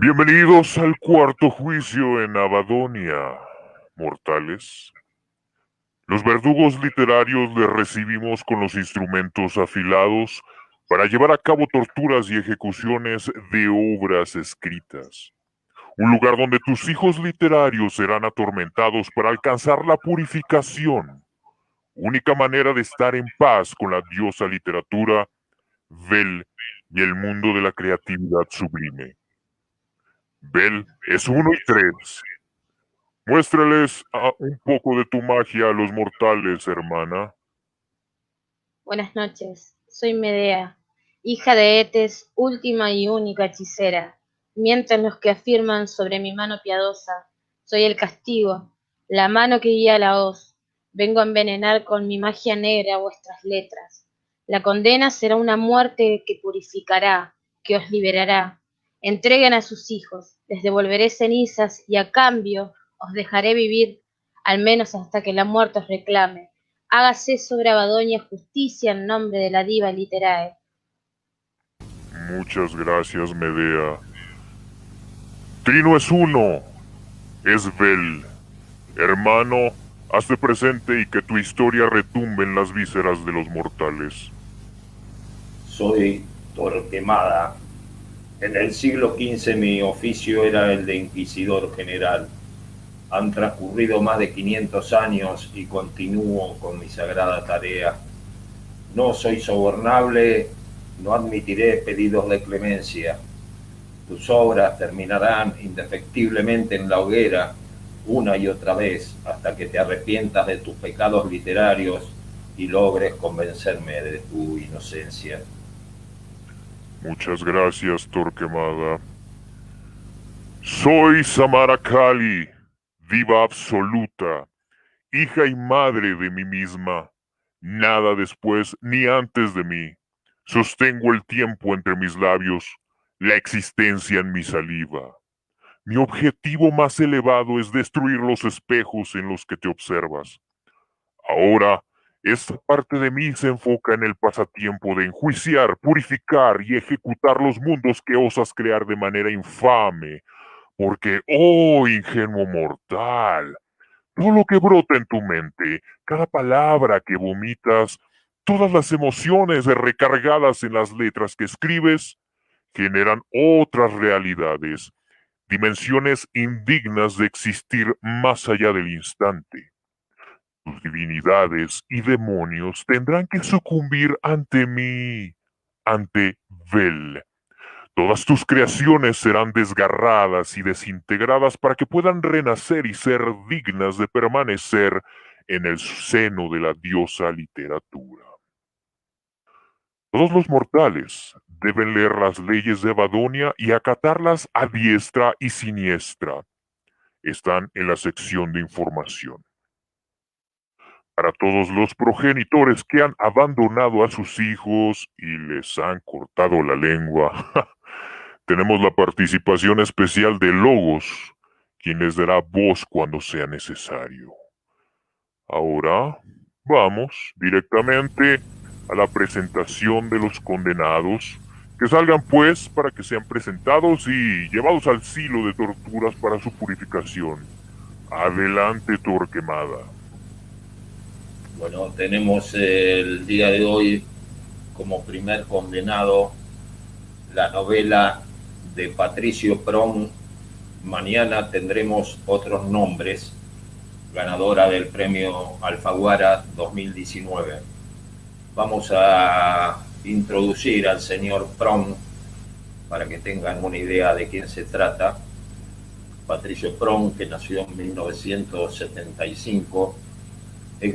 Bienvenidos al cuarto juicio en Abadonia, mortales. Los verdugos literarios les recibimos con los instrumentos afilados para llevar a cabo torturas y ejecuciones de obras escritas. Un lugar donde tus hijos literarios serán atormentados para alcanzar la purificación. Única manera de estar en paz con la diosa literatura, Vel y el mundo de la creatividad sublime. Vel es 1 y 3. Muéstrales un poco de tu magia a los mortales, hermana. Buenas noches, soy Medea, hija de Etes, última y única hechicera, mientras los que afirman sobre mi mano piadosa, soy el castigo, la mano que guía la hoz, vengo a envenenar con mi magia negra vuestras letras. La condena será una muerte que purificará, que os liberará. Entreguen a sus hijos, les devolveré cenizas y a cambio os dejaré vivir, al menos hasta que la muerte os reclame. Hágase sobre Abadonia justicia en nombre de la diva literae. Muchas gracias, Medea. Trino es uno, es Vel. Hermano, hazte presente y que tu historia retumbe en las vísceras de los mortales. Soy Torquemada. En el siglo XV mi oficio era el de inquisidor general. Han transcurrido más de 500 años y continúo con mi sagrada tarea. No soy sobornable, no admitiré pedidos de clemencia. Tus obras terminarán indefectiblemente en la hoguera una y otra vez hasta que te arrepientas de tus pecados literarios y logres convencerme de tu inocencia. Muchas gracias, Torquemada. Soy Samara Kali, diva absoluta, hija y madre de mí misma. Nada después ni antes de mí. Sostengo el tiempo entre mis labios, la existencia en mi saliva. Mi objetivo más elevado es destruir los espejos en los que te observas. Ahora, esta parte de mí se enfoca en el pasatiempo de enjuiciar, purificar y ejecutar los mundos que osas crear de manera infame. Porque, oh ingenuo mortal, todo lo que brota en tu mente, cada palabra que vomitas, todas las emociones recargadas en las letras que escribes, generan otras realidades, dimensiones indignas de existir más allá del instante. Tus divinidades y demonios tendrán que sucumbir ante mí, ante Vel. Todas tus creaciones serán desgarradas y desintegradas para que puedan renacer y ser dignas de permanecer en el seno de la diosa literatura. Todos los mortales deben leer las leyes de Abadonia y acatarlas a diestra y siniestra. Están en la sección de información. Para todos los progenitores que han abandonado a sus hijos y les han cortado la lengua, tenemos la participación especial de Logos, quien les dará voz cuando sea necesario. Ahora, vamos directamente a la presentación de los condenados. Que salgan pues para que sean presentados y llevados al silo de torturas para su purificación. Adelante, Torquemada. Bueno, tenemos el día de hoy como primer condenado la novela de Patricio Prom. Mañana tendremos otros nombres, ganadora del premio Alfaguara 2019. Vamos a introducir al señor Prom para que tengan una idea de quién se trata. Patricio Prom, que nació en 1975, es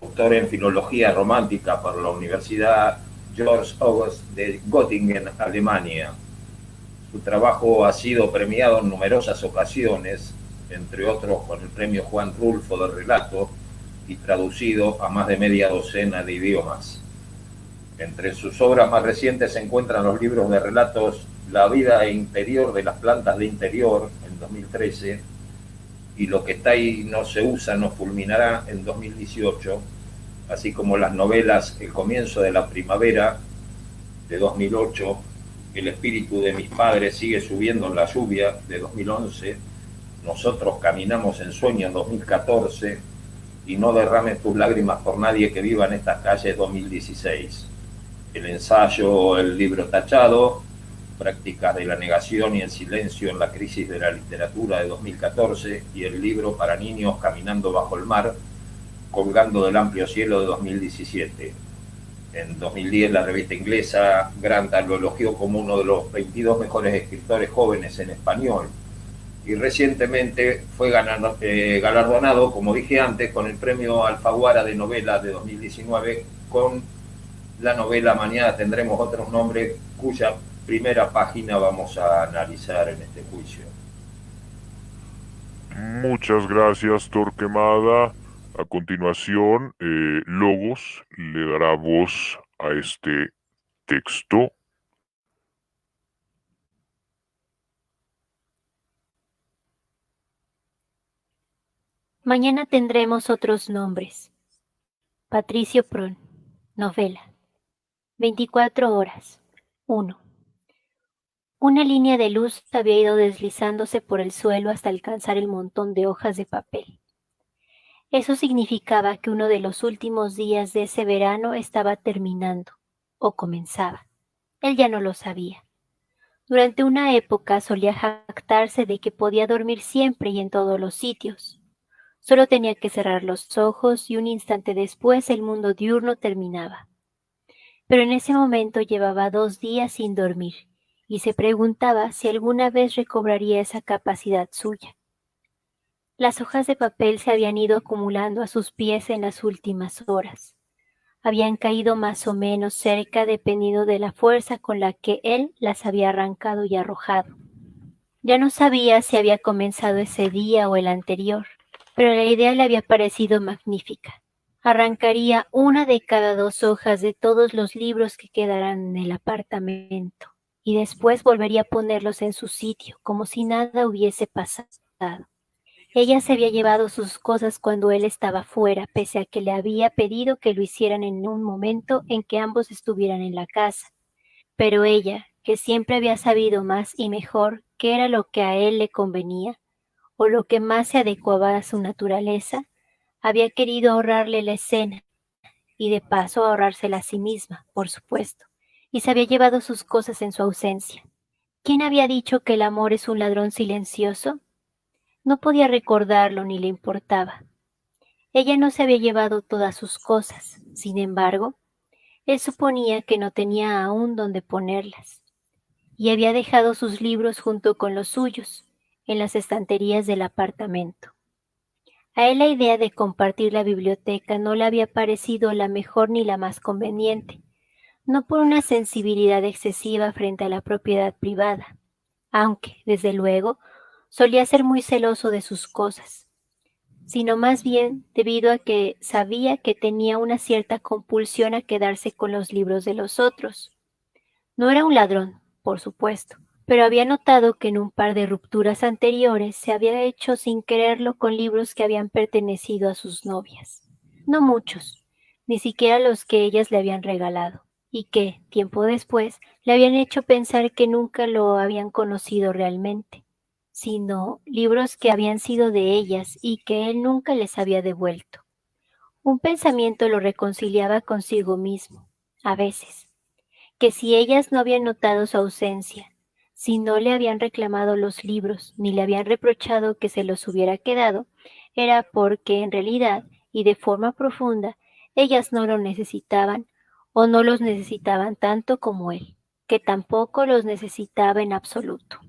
doctor en Filología Romántica por la Universidad Georg August de Göttingen, Alemania. Su trabajo ha sido premiado en numerosas ocasiones, entre otros con el premio Juan Rulfo de Relato, y traducido a más de media docena de idiomas. Entre sus obras más recientes se encuentran los libros de relatos La vida interior de las plantas de interior, en 2013, y Lo que está ahí no se usa, no fulminará, en 2018, así como las novelas El comienzo de la primavera, de 2008, El espíritu de mis padres sigue subiendo en la lluvia de 2011. Nosotros caminamos en sueño en 2014. Y no derrames tus lágrimas por nadie que viva en estas calles 2016. El ensayo El libro tachado, Prácticas de la negación y el silencio en la crisis de la literatura de 2014 y el libro para niños Caminando bajo el mar, colgando del amplio cielo de 2017. En 2010 la revista inglesa Granta lo elogió como uno de los 22 mejores escritores jóvenes en español y recientemente fue galardonado, como dije antes, con el premio Alfaguara de novela de 2019 con la novela Mañana tendremos otros nombres, cuya primera página vamos a analizar en este juicio. Muchas gracias, Torquemada. A continuación, Logos le dará voz a este texto. Mañana tendremos otros nombres. Patricio Prón, novela. 24 horas. 1. Una línea de luz había ido deslizándose por el suelo hasta alcanzar el montón de hojas de papel. Eso significaba que uno de los últimos días de ese verano estaba terminando, o comenzaba. Él ya no lo sabía. Durante una época solía jactarse de que podía dormir siempre y en todos los sitios. Solo tenía que cerrar los ojos y un instante después el mundo diurno terminaba. Pero en ese momento llevaba 2 días sin dormir y se preguntaba si alguna vez recobraría esa capacidad suya. Las hojas de papel se habían ido acumulando a sus pies en las últimas horas. Habían caído más o menos cerca dependiendo de la fuerza con la que él las había arrancado y arrojado. Ya no sabía si había comenzado ese día o el anterior, pero la idea le había parecido magnífica. Arrancaría 1 de cada 2 hojas de todos los libros que quedaran en el apartamento, y después volvería a ponerlos en su sitio, como si nada hubiese pasado. Ella se había llevado sus cosas cuando él estaba fuera, pese a que le había pedido que lo hicieran en un momento en que ambos estuvieran en la casa. Pero ella, que siempre había sabido más y mejor qué era lo que a él le convenía, o lo que más se adecuaba a su naturaleza, había querido ahorrarle la escena, y de paso ahorrársela a sí misma, por supuesto, y se había llevado sus cosas en su ausencia. ¿Quién había dicho que el amor es un ladrón silencioso? No podía recordarlo ni le importaba. Ella no se había llevado todas sus cosas, sin embargo, él suponía que no tenía aún dónde ponerlas, y había dejado sus libros junto con los suyos, en las estanterías del apartamento. A él la idea de compartir la biblioteca no le había parecido la mejor ni la más conveniente, no por una sensibilidad excesiva frente a la propiedad privada, aunque, desde luego, solía ser muy celoso de sus cosas, sino más bien debido a que sabía que tenía una cierta compulsión a quedarse con los libros de los otros. No era un ladrón, por supuesto, pero había notado que en un par de rupturas anteriores se había hecho sin quererlo con libros que habían pertenecido a sus novias. No muchos, ni siquiera los que ellas le habían regalado, y que, tiempo después, le habían hecho pensar que nunca lo habían conocido realmente, sino libros que habían sido de ellas y que él nunca les había devuelto. Un pensamiento lo reconciliaba consigo mismo, a veces, que si ellas no habían notado su ausencia, si no le habían reclamado los libros ni le habían reprochado que se los hubiera quedado, era porque en realidad y de forma profunda ellas no lo necesitaban o no los necesitaban tanto como él, que tampoco los necesitaba en absoluto.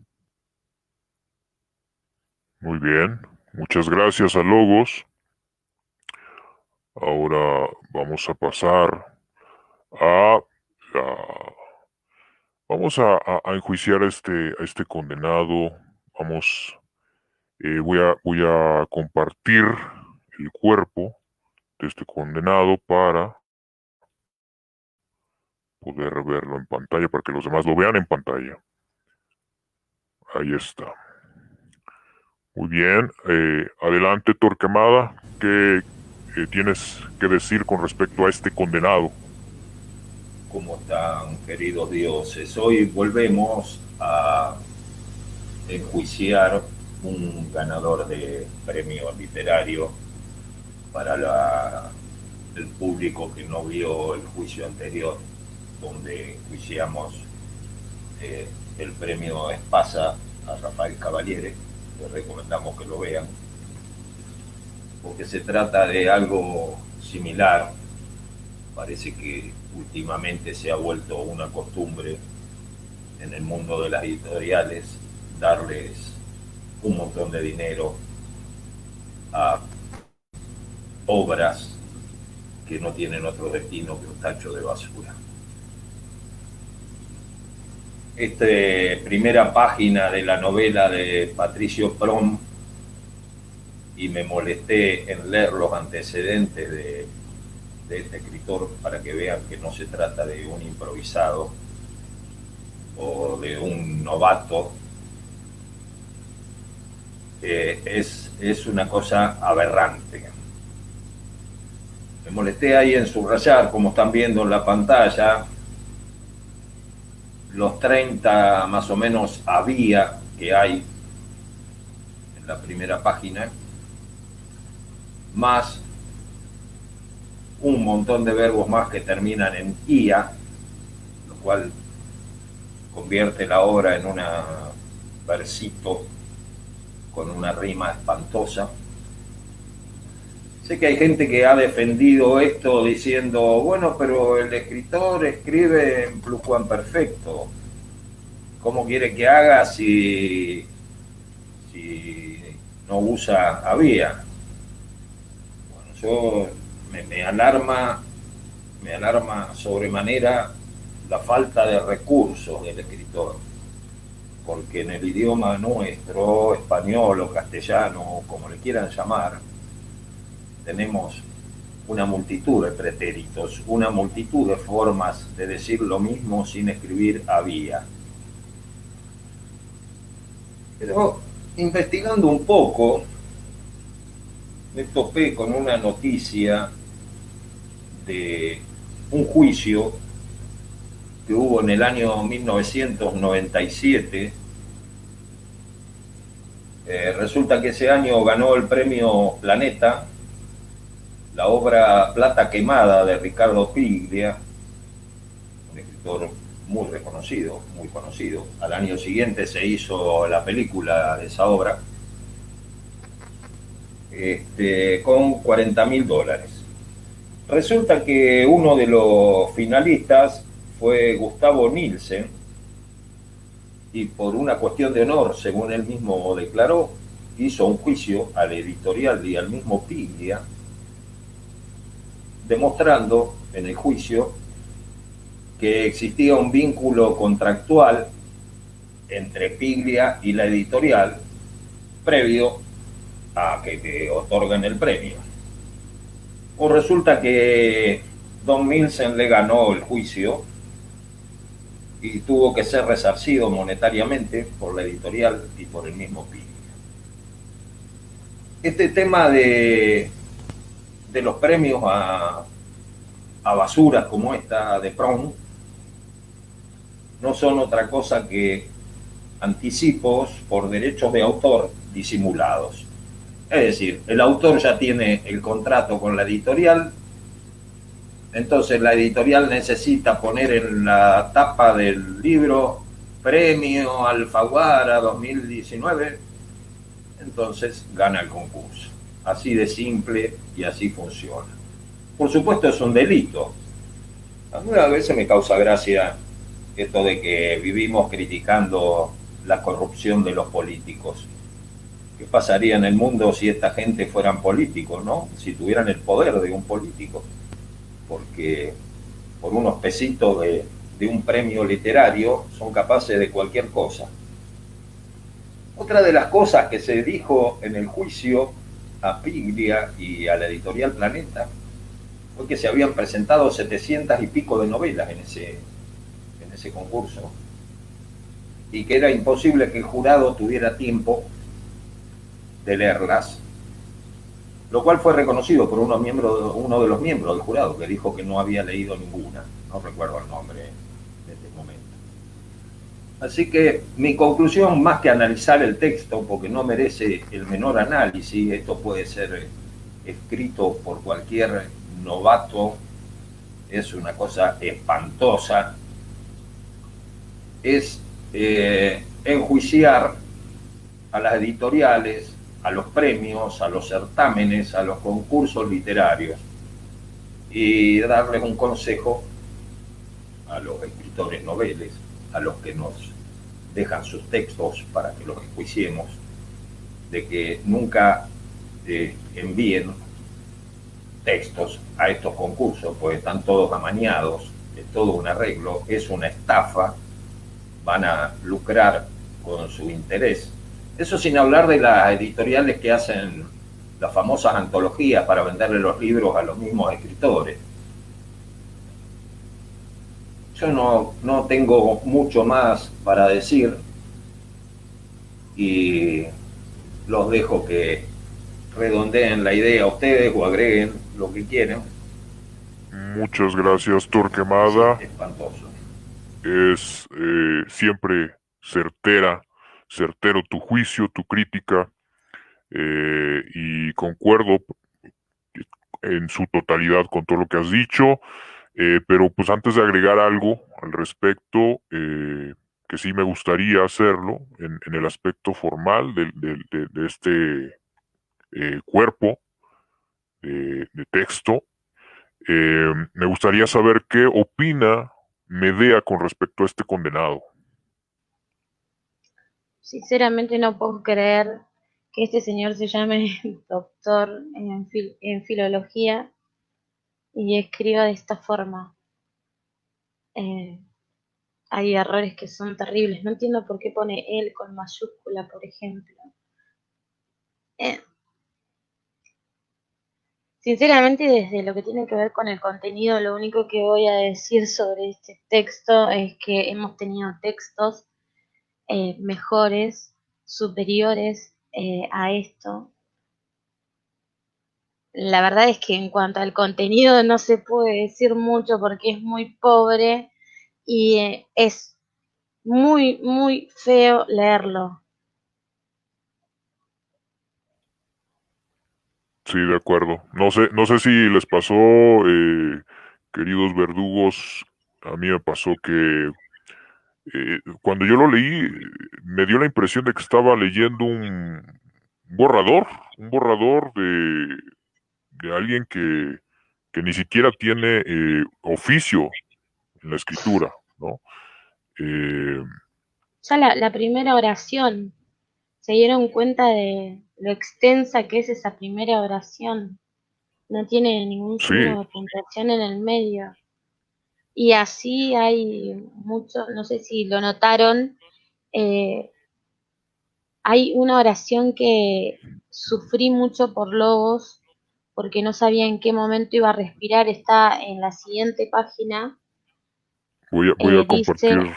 Muy bien, muchas gracias a Logos. Ahora vamos a pasar a vamos a enjuiciar a este condenado. Voy a compartir el cuerpo de este condenado para poder verlo en pantalla, para que los demás lo vean en pantalla. Ahí está. Muy bien. Adelante, Torquemada. ¿Qué tienes que decir con respecto a este condenado? ¿Cómo están, queridos dioses? Hoy volvemos a enjuiciar un ganador de premio literario para el público que no vio el juicio anterior, donde enjuiciamos el premio Espasa a Rafael Cavaliere. Les recomendamos que lo vean, porque se trata de algo similar. Parece que últimamente se ha vuelto una costumbre en el mundo de las editoriales darles un montón de dinero a obras que no tienen otro destino que un tacho de basura. Esta primera página de la novela de Patricio Prom, y me molesté en leer los antecedentes de este escritor para que vean que no se trata de un improvisado o de un novato. Es una cosa aberrante. Me molesté ahí en subrayar, como están viendo en la pantalla, los 30 más o menos había que hay en la primera página, más un montón de verbos más que terminan en ia, lo cual convierte la obra en un versito con una rima espantosa. Sé que hay gente que ha defendido esto diciendo, bueno, pero el escritor escribe en pluscuamperfecto. ¿Cómo quiere que haga si no usa había? Bueno, yo me alarma sobremanera la falta de recursos del escritor, porque en el idioma nuestro, español o castellano, como le quieran llamar, tenemos una multitud de pretéritos, una multitud de formas de decir lo mismo sin escribir había. Pero investigando un poco, me topé con una noticia de un juicio que hubo en el año 1997. Resulta que ese año ganó el premio Planeta la obra Plata Quemada de Ricardo Piglia, un escritor muy reconocido, muy conocido. Al año siguiente se hizo la película de esa obra, con $40.000. Resulta que uno de los finalistas fue Gustavo Nielsen, y por una cuestión de honor, según él mismo declaró, hizo un juicio al editorial y al mismo Piglia, demostrando en el juicio que existía un vínculo contractual entre Piglia y la editorial previo a que te otorguen el premio. Pues resulta que Don Nielsen le ganó el juicio y tuvo que ser resarcido monetariamente por la editorial y por el mismo Piglia. Este tema de los premios a basuras como esta de Prom no son otra cosa que anticipos por derechos de autor disimulados. Es decir, el autor ya tiene el contrato con la editorial, entonces la editorial necesita poner en la tapa del libro Premio Alfaguara 2019, entonces gana el concurso. Así de simple y así funciona. Por supuesto es un delito. A mí a veces me causa gracia esto de que vivimos criticando la corrupción de los políticos. ¿Qué pasaría en el mundo si esta gente fueran políticos, no? Si tuvieran el poder de un político. Porque por unos pesitos de un premio literario son capaces de cualquier cosa. Otra de las cosas que se dijo en el juicio a Piglia y a la editorial Planeta fue que se habían presentado 700 y pico de novelas en ese concurso y que era imposible que el jurado tuviera tiempo de leerlas lo cual fue reconocido por uno de los miembros del jurado, que dijo que no había leído ninguna. No recuerdo el nombre en este momento. Así que mi conclusión, más que analizar el texto, porque no merece el menor análisis, esto puede ser escrito por cualquier novato, es una cosa espantosa, es enjuiciar a las editoriales, a los premios, a los certámenes, a los concursos literarios y darles un consejo a los escritores noveles, a los que nos dejan sus textos para que los enjuiciemos, de que nunca envíen textos a estos concursos, porque están todos amañados, es todo un arreglo, es una estafa, van a lucrar con su interés. Eso sin hablar de las editoriales que hacen las famosas antologías para venderle los libros a los mismos escritores. Yo no tengo mucho más para decir y los dejo que redondeen la idea ustedes o agreguen lo que quieran. Muchas gracias, Torquemada. Es espantoso. Es siempre certero tu juicio, tu crítica, y concuerdo en su totalidad con todo lo que has dicho, pero pues antes de agregar algo al respecto, que sí me gustaría hacerlo en el aspecto formal de este cuerpo de texto, me gustaría saber qué opina Medea con respecto a este condenado. Sinceramente no puedo creer que este señor se llame doctor en filología y escriba de esta forma. Eh, Hay errores que son terribles. No entiendo por qué pone él con mayúscula, por ejemplo. Eh, Sinceramente, desde lo que tiene que ver con el contenido, lo único que voy a decir sobre este texto es que hemos tenido textos mejores, superiores a esto. La verdad es que en cuanto al contenido no se puede decir mucho porque es muy pobre y es muy, muy feo leerlo. Sí, de acuerdo. No sé si les pasó, queridos verdugos, a mí me pasó que cuando yo lo leí, me dio la impresión de que estaba leyendo borrador, un borrador de alguien que ni siquiera tiene oficio en la escritura, ¿no? Eh, Ya la primera oración, se dieron cuenta de lo extensa que es esa primera oración. No tiene ningún sí, signo de puntuación en el medio. Y así hay muchos, no sé si lo notaron, eh, hay una oración que sufrí mucho por Lobos porque no sabía en qué momento iba a respirar. Está en la siguiente página. voy a compartir, Dice,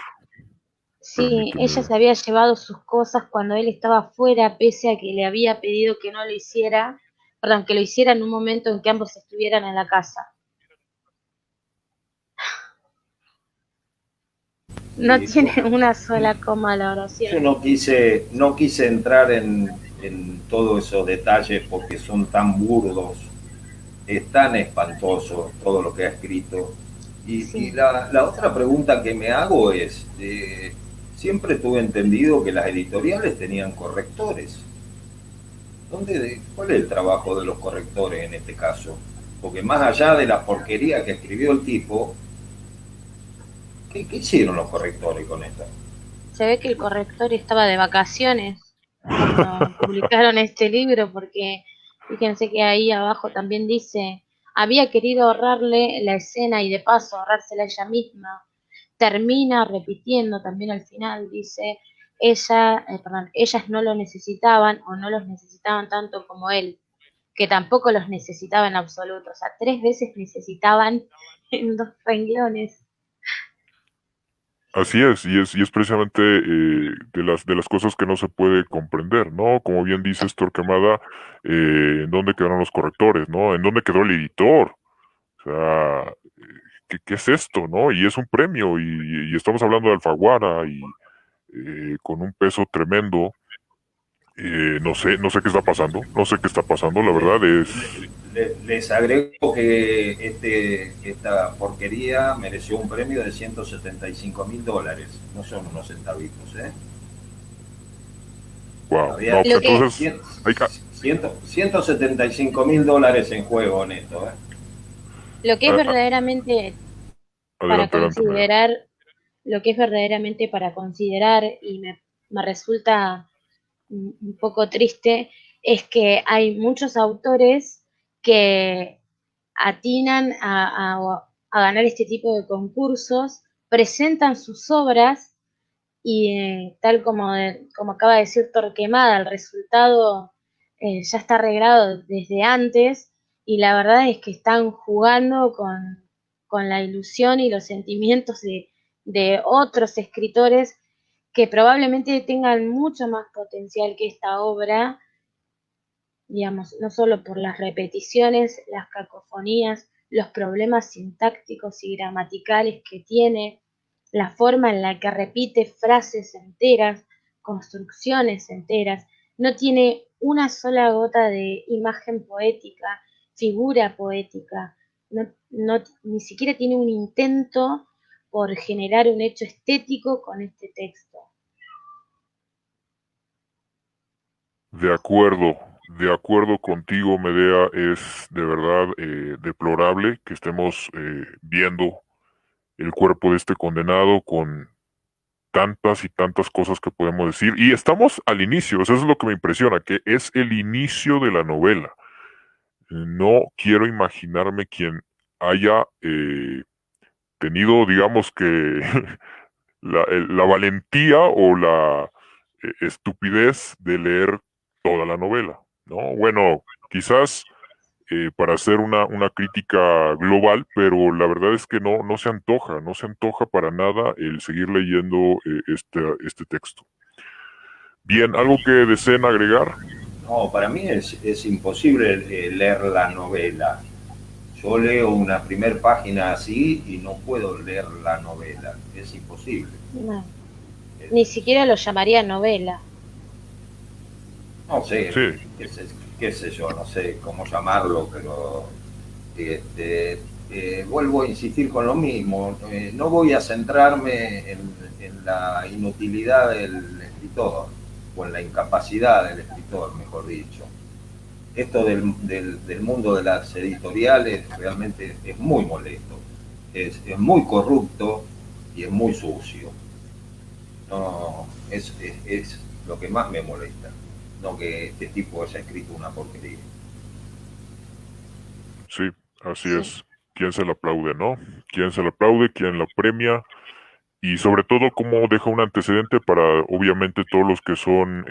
sí, ella permíteme. se había llevado sus cosas cuando él estaba afuera, pese a que le había pedido que no lo hiciera, perdón, que lo hiciera en un momento en que ambos estuvieran en la casa. No Y tiene una sola coma la yo oración. no quise entrar en todos esos detalles porque son tan burdos, es tan espantoso todo lo que ha escrito. Y Sí. la otra pregunta que me hago es, siempre tuve entendido que las editoriales tenían correctores. ¿Cuál es el trabajo de los correctores en este caso? Porque más allá de la porquería que escribió el tipo, ¿qué hicieron los correctores con esto? Se ve que el corrector estaba de vacaciones cuando publicaron este libro, porque fíjense que ahí abajo también dice, había querido ahorrarle la escena y de paso ahorrársela ella misma. Termina repitiendo también al final, dice, ellas no lo necesitaban o no los necesitaban tanto como él, que tampoco los necesitaba en absoluto. O sea, 3 veces necesitaban en 2 renglones. Así es, y es precisamente de las cosas que no se puede comprender, ¿no? Como bien dices, Torquemada, ¿en dónde quedaron los correctores, no? ¿En dónde quedó el editor? O sea, ¿qué es esto, no? Y es un premio, y estamos hablando de Alfaguara, y con un peso tremendo. No sé qué está pasando, no sé qué está pasando, la Le- verdad es... les agrego que esta porquería mereció un premio de $175.000. No son unos centavitos, ¿eh? Wow, no, Había pues Lo que, entonces... Hay, que- $175.000 en juego en esto, ¿eh? lo que es a- a- verdaderamente para adelante, adelante, Medea. considerar, lo que es verdaderamente para considerar y me resulta un poco triste es que hay muchos autores que atinan a ganar este tipo de concursos, presentan sus obras y tal como, como acaba de decir Torquemada, el resultado ya está arreglado desde antes y la verdad es que están jugando con la ilusión y los sentimientos de otros escritores que probablemente tengan mucho más potencial que esta obra, digamos, no solo por las repeticiones, las cacofonías, los problemas sintácticos y gramaticales que tiene, la forma en la que repite frases enteras, construcciones enteras, no tiene una sola gota de imagen poética, figura poética, ni siquiera tiene un intento por generar un hecho estético con este texto. De acuerdo contigo, Medea, es de verdad deplorable que estemos viendo el cuerpo de este condenado con tantas y tantas cosas que podemos decir. Y estamos al inicio, eso es lo que me impresiona, que es el inicio de la novela. No quiero imaginarme quien haya tenido, digamos que, la valentía o la estupidez de leer toda la novela, ¿no? Bueno, quizás para hacer una crítica global, pero la verdad es que no se antoja, no se antoja para nada el seguir leyendo este texto. Bien, ¿algo que deseen agregar? No, para mí es imposible leer la novela. Yo leo una primer página así y no puedo leer la novela. Es imposible. No, Eh, ni siquiera lo llamaría novela. No sé, Sí, qué sé yo, no sé cómo llamarlo, pero este, vuelvo a insistir con lo mismo. No voy a centrarme en la inutilidad del escritor, o en la incapacidad del escritor, mejor dicho. Esto del mundo de las editoriales realmente es muy molesto, es muy corrupto y es muy sucio. No, es lo que más me molesta, no que este tipo haya escrito una porquería. sí, así Sí, es. ¿Quién se la aplaude, no? ¿Quién se la aplaude? ¿Quién la premia? Y sobre todo, cómo deja un antecedente para, obviamente, todos los que son,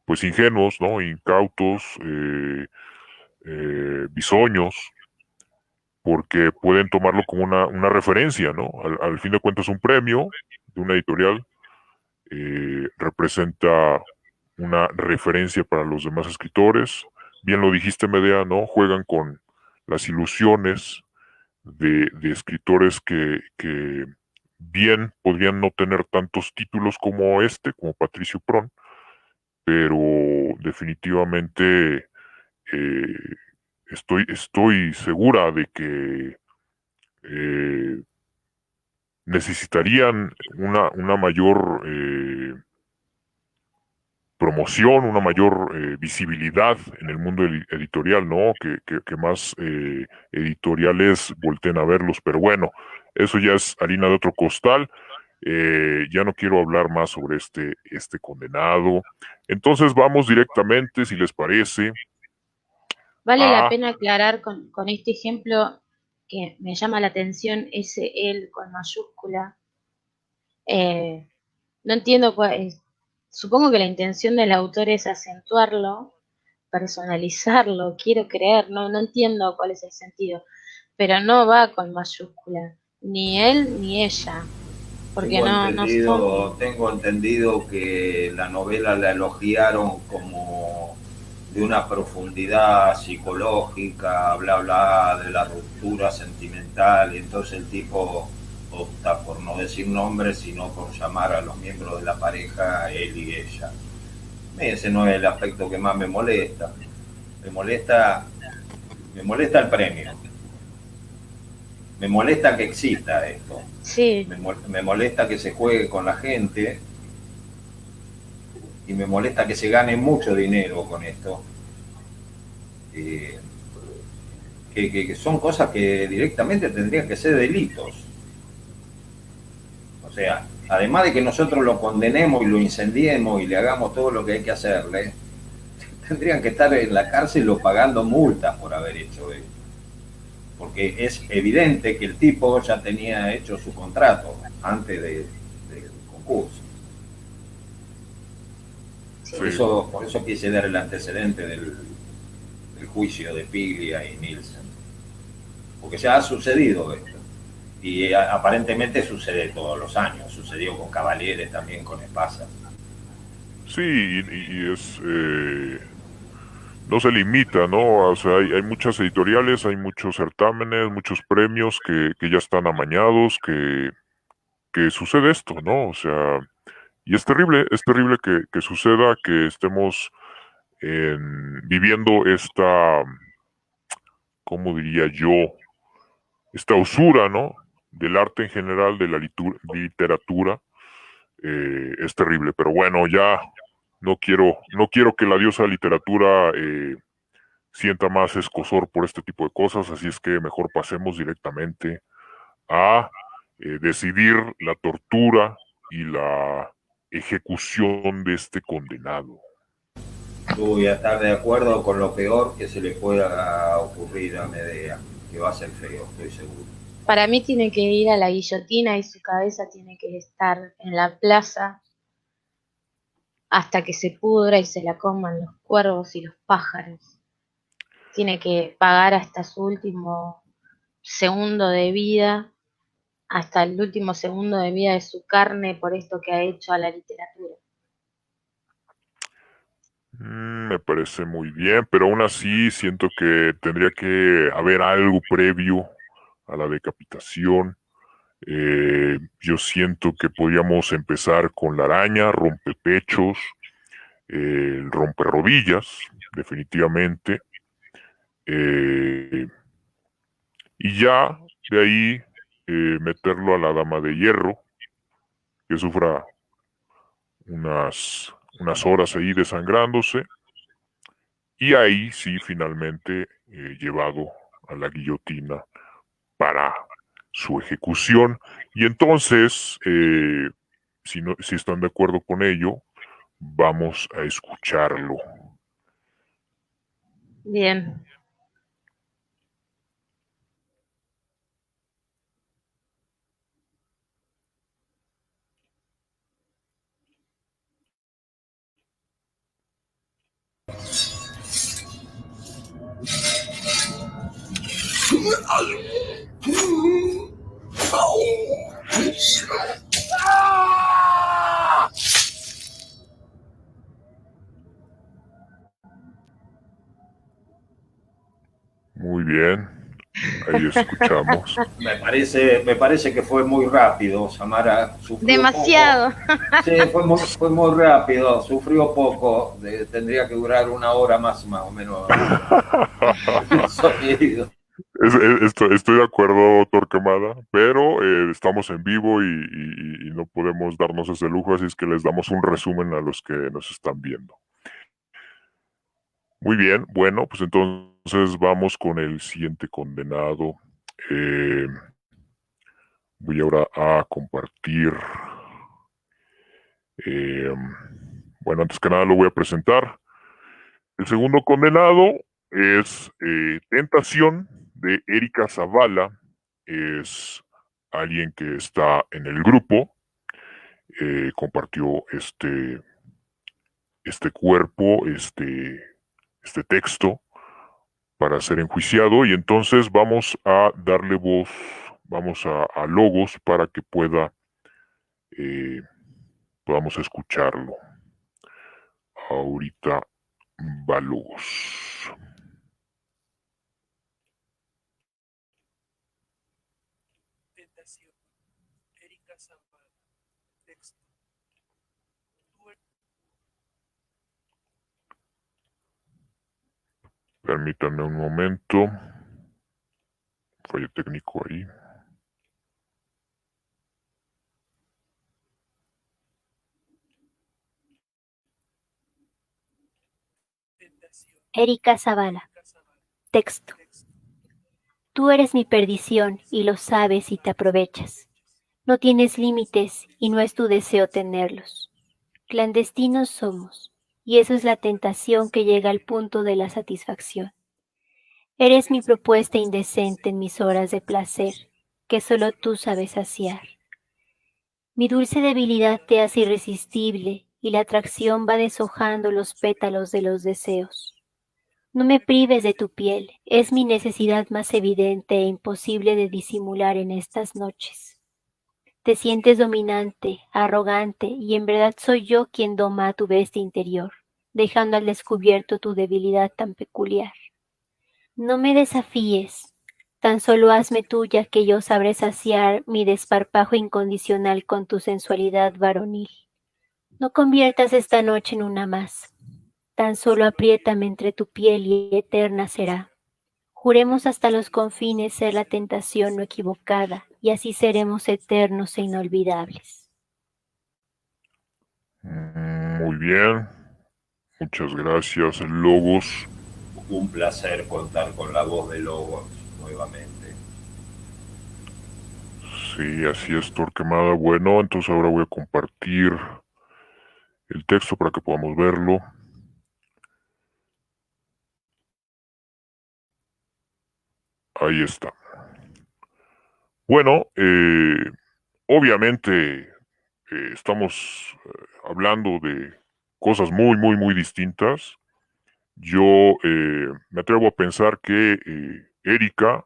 pues, ingenuos, ¿no? Incautos, bisoños, porque pueden tomarlo como una referencia, ¿no? Al fin de cuentas, un premio de una editorial representa una referencia para los demás escritores. Bien lo dijiste, Medea, ¿no? Juegan con las ilusiones de escritores que bien podrían no tener tantos títulos como este, como Patricio Prón, pero definitivamente eh, estoy segura de que eh, necesitarían una mayor promoción, una mayor visibilidad en el mundo editorial, ¿no? Que más editoriales volteen a verlos, pero bueno, eso ya es harina de otro costal. Ya no quiero hablar más sobre este condenado. Entonces vamos directamente, si les parece, vale la a... pena aclarar con este ejemplo que me llama la atención ese él con mayúscula. Eh, no entiendo supongo que la intención del autor es acentuarlo, personalizarlo, quiero creer, no entiendo cuál es el sentido, pero no va con mayúscula, ni él ni ella. porque no son... Tengo entendido que la novela la elogiaron como de una profundidad psicológica, bla, bla, de la ruptura sentimental, y entonces el tipo opta por no decir nombres, sino por llamar a los miembros de la pareja, él y ella. Ese no es el aspecto que más me molesta. Me molesta el premio. Me molesta que exista esto. Sí. Me molesta que se juegue con la gente y me molesta que se gane mucho dinero con esto. Que son cosas que directamente tendrían que ser delitos. O sea, además de que nosotros lo condenemos y lo incendiemos y le hagamos todo lo que hay que hacerle, tendrían que estar en la cárcel o pagando multas por haber hecho esto. Porque es evidente que el tipo ya tenía hecho su contrato antes del concurso. Sí. Por eso quise dar el antecedente del juicio de Piglia y Nielsen. Porque ya ha sucedido esto. Y aparentemente sucede todos los años. Sucedió con Cavaliere, también con Espasa. Sí, y es... no se limita, ¿no? O sea, hay muchas editoriales, hay muchos certámenes, muchos premios que ya están amañados, que sucede esto, ¿no? O sea, y es terrible que suceda, que estemos viviendo esta, ¿cómo diría yo? Esta usura, ¿no? Del arte en general, de la literatura, es terrible. Pero bueno, ya no quiero que la diosa literatura sienta más escozor por este tipo de cosas, así es que mejor pasemos directamente a decidir la tortura y la ejecución de este condenado. Voy a estar de acuerdo con lo peor que se le pueda ocurrir a Medea, que va a ser feo, estoy seguro. Para mí tiene que ir a la guillotina y su cabeza tiene que estar en la plaza hasta que se pudra y se la coman los cuervos y los pájaros. Tiene que pagar hasta su último segundo de vida, hasta el último segundo de vida de su carne por esto que ha hecho a la literatura. Me parece muy bien, pero aún así siento que tendría que haber algo previo a la decapitación. Yo siento que podríamos empezar con la araña, rompepechos, el romperrodillas, definitivamente. Y ya de ahí meterlo a la dama de hierro, que sufra unas horas ahí desangrándose. Y ahí sí, finalmente llevado a la guillotina para su ejecución. Y entonces, si están de acuerdo con ello, vamos a escucharlo. Bien. Muy bien, ahí escuchamos. Me parece que fue muy rápido, Samara. Demasiado. Sí, fue muy rápido, sufrió poco. Tendría que durar 1 hora más o menos. El sonido. Estoy de acuerdo, Torquemada, pero estamos en vivo y no podemos darnos ese lujo, así es que les damos un resumen a los que nos están viendo. Muy bien, bueno, pues entonces vamos con el siguiente condenado. Voy ahora a compartir. Bueno, antes que nada lo voy a presentar. El segundo condenado es Tentación, de Erika Zavala. Es alguien que está en el grupo. Compartió este cuerpo, este texto para ser enjuiciado, y entonces vamos a darle voz, vamos a Logos para que pueda podamos escucharlo. Ahorita va Logos. Tentación. Erika Zampara. Texto. Permítanme un momento. Fallo técnico ahí. Erika Zavala. Texto. Tú eres mi perdición y lo sabes y te aprovechas. No tienes límites y no es tu deseo tenerlos. Clandestinos somos, y eso es la tentación que llega al punto de la satisfacción. Eres mi propuesta indecente en mis horas de placer, que solo tú sabes saciar. Mi dulce debilidad te hace irresistible y la atracción va deshojando los pétalos de los deseos. No me prives de tu piel, es mi necesidad más evidente e imposible de disimular en estas noches. Te sientes dominante, arrogante, y en verdad soy yo quien doma a tu bestia interior, dejando al descubierto tu debilidad tan peculiar. No me desafíes, tan solo hazme tuya que yo sabré saciar mi desparpajo incondicional con tu sensualidad varonil. No conviertas esta noche en una más. Tan solo apriétame entre tu piel y eterna será. Juremos hasta los confines ser la tentación no equivocada, y así seremos eternos e inolvidables. Muy bien. Muchas gracias, Logos. Un placer contar con la voz de Logos nuevamente. Sí, así es, Torquemada. Bueno, entonces ahora voy a compartir el texto para que podamos verlo. Ahí está. Bueno, obviamente estamos hablando de cosas muy, muy, muy distintas. Yo me atrevo a pensar que Erika,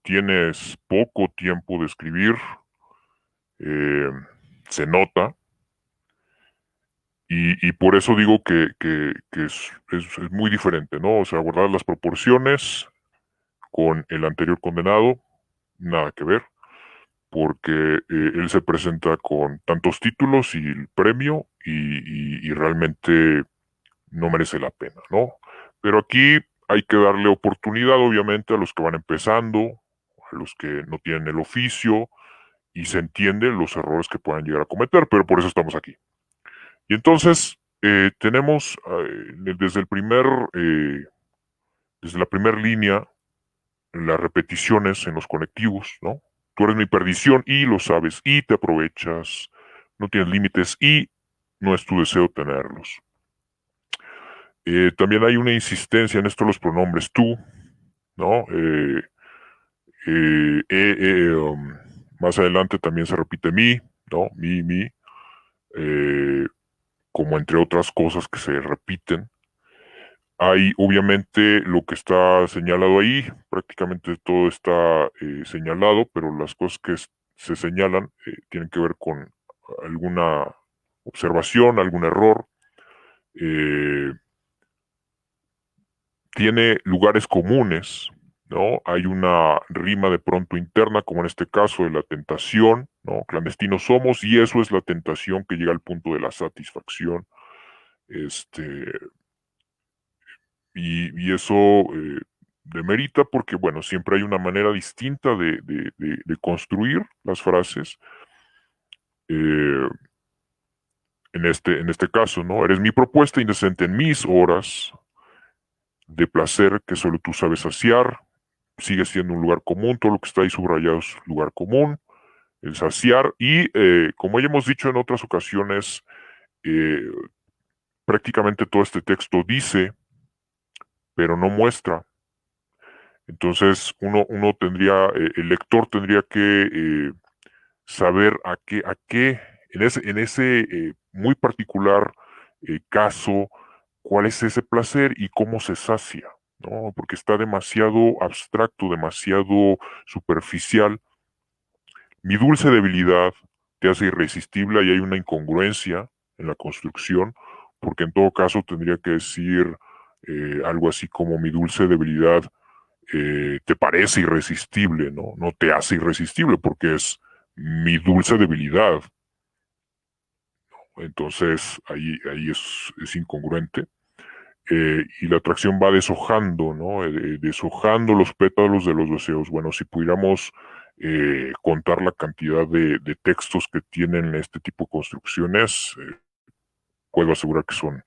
tienes poco tiempo de escribir, eh, se nota, y por eso digo que es muy diferente, ¿no? O sea, guardar las proporciones con el anterior condenado, nada que ver, porque él se presenta con tantos títulos y el premio y realmente no merece la pena, ¿no? Pero aquí hay que darle oportunidad, obviamente, a los que van empezando, a los que no tienen el oficio, y se entiende los errores que puedan llegar a cometer, pero por eso estamos aquí. Y entonces tenemos desde desde la primera línea, las repeticiones en los conectivos, ¿no? Tú eres mi perdición y lo sabes y te aprovechas, no tienes límites y no es tu deseo tenerlos. También hay una insistencia en esto de los pronombres tú, ¿no? Más adelante también se repite mi, ¿no? Mi, como entre otras cosas que se repiten. Hay obviamente lo que está señalado ahí, prácticamente todo está señalado, pero las cosas que se señalan tienen que ver con alguna observación, algún error. Tiene lugares comunes, ¿no? Hay una rima de pronto interna, como en este caso de la tentación, ¿no? Clandestinos somos, y eso es la tentación que llega al punto de la satisfacción. Este, y eso demerita porque, bueno, siempre hay una manera distinta de construir las frases. Eh, en este caso, ¿no? Eres mi propuesta indecente en mis horas de placer que solo tú sabes saciar. Sigue siendo un lugar común, todo lo que está ahí subrayado es lugar común, el saciar, y como ya hemos dicho en otras ocasiones, eh, prácticamente todo este texto dice, pero no muestra. Entonces uno tendría, el lector tendría que saber a qué, en ese muy particular caso, cuál es ese placer y cómo se sacia, ¿no? Porque está demasiado abstracto, demasiado superficial. Mi dulce debilidad te hace irresistible, y hay una incongruencia en la construcción, porque en todo caso tendría que decir algo así como mi dulce debilidad te parece irresistible, ¿no? No te hace irresistible porque es mi dulce debilidad. Entonces ahí es incongruente. Y la atracción va deshojando, ¿no? Deshojando los pétalos de los deseos. Bueno, si pudiéramos contar la cantidad de textos que tienen este tipo de construcciones, puedo asegurar que son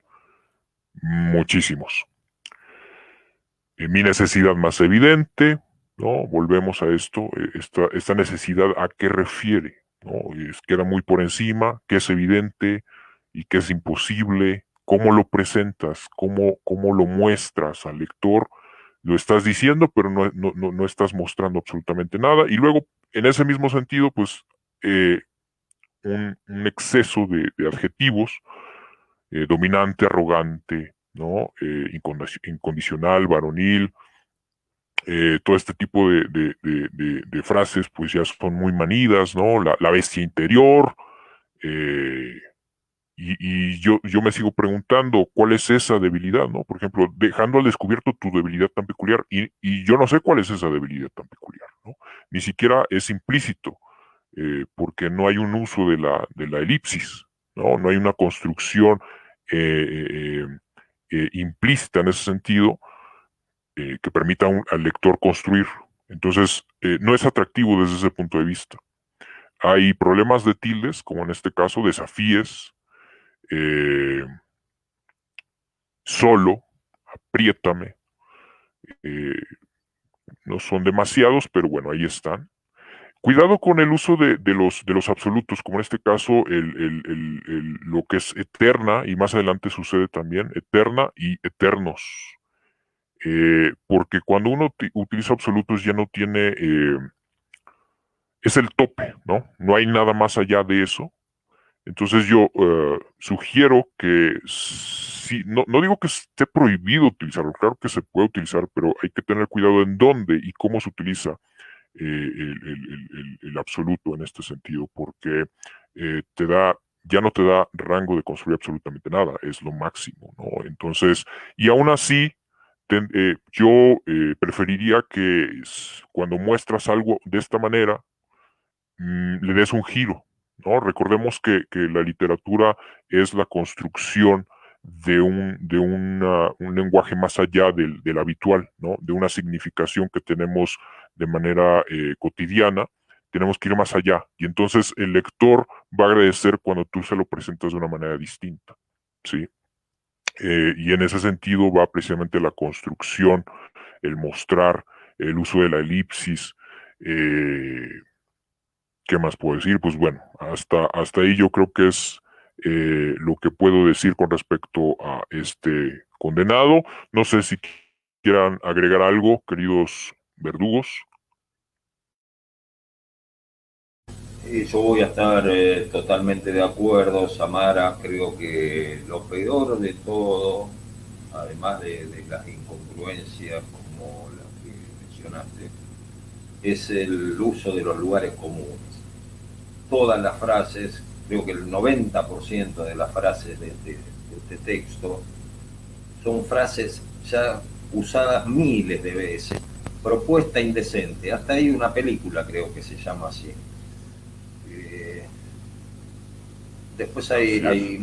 muchísimos. Mi necesidad más evidente, ¿no? Volvemos a esto, esta necesidad a qué refiere, ¿no? Queda muy por encima, qué es evidente y qué es imposible, cómo lo presentas, cómo lo muestras al lector, lo estás diciendo, pero no estás mostrando absolutamente nada. Y luego, en ese mismo sentido, pues, un exceso de adjetivos, dominante, arrogante, ¿no? Incondicional, varonil, todo este tipo de frases pues ya son muy manidas, ¿no? La bestia interior, eh, y yo me sigo preguntando cuál es esa debilidad, ¿no? Por ejemplo, dejando al descubierto tu debilidad tan peculiar, y yo no sé cuál es esa debilidad tan peculiar, ¿no? Ni siquiera es implícito, porque no hay un uso de la elipsis, ¿no? No hay una construcción implícita en ese sentido, que permita al lector construir. Entonces, no es atractivo desde ese punto de vista. Hay problemas de tildes, como en este caso, desafíes, eh, solo, apriétame. eh, no son demasiados, pero bueno, ahí están. Cuidado con el uso de los absolutos, como en este caso lo que es eterna, y más adelante sucede también, eterna y eternos. Porque cuando uno utiliza absolutos ya no tiene, es el tope, ¿no? No hay nada más allá de eso. Entonces yo sugiero que sí, no digo que esté prohibido utilizarlo, claro que se puede utilizar, pero hay que tener cuidado en dónde y cómo se utiliza el absoluto en este sentido, porque ya no te da rango de construir absolutamente nada, es lo máximo, ¿no? Entonces, y aún así, yo preferiría que cuando muestras algo de esta manera, le des un giro, ¿no? Recordemos que la literatura es la construcción de un lenguaje más allá del habitual, ¿no? De una significación que tenemos de manera cotidiana, tenemos que ir más allá. Y entonces el lector va a agradecer cuando tú se lo presentas de una manera distinta, ¿sí? Y en ese sentido va precisamente la construcción, el mostrar, el uso de la elipsis, eh, ¿qué más puedo decir? Pues bueno, hasta ahí yo creo que es lo que puedo decir con respecto a este condenado. No sé si quieran agregar algo, queridos verdugos. Y yo voy a estar totalmente de acuerdo, Samara. Creo que lo peor de todo, además de las incongruencias como las que mencionaste, es el uso de los lugares comunes. Todas las frases, creo que el 90% de las frases de este texto son frases ya usadas miles de veces. Propuesta indecente. Hasta hay una película, creo que se llama así. Después hay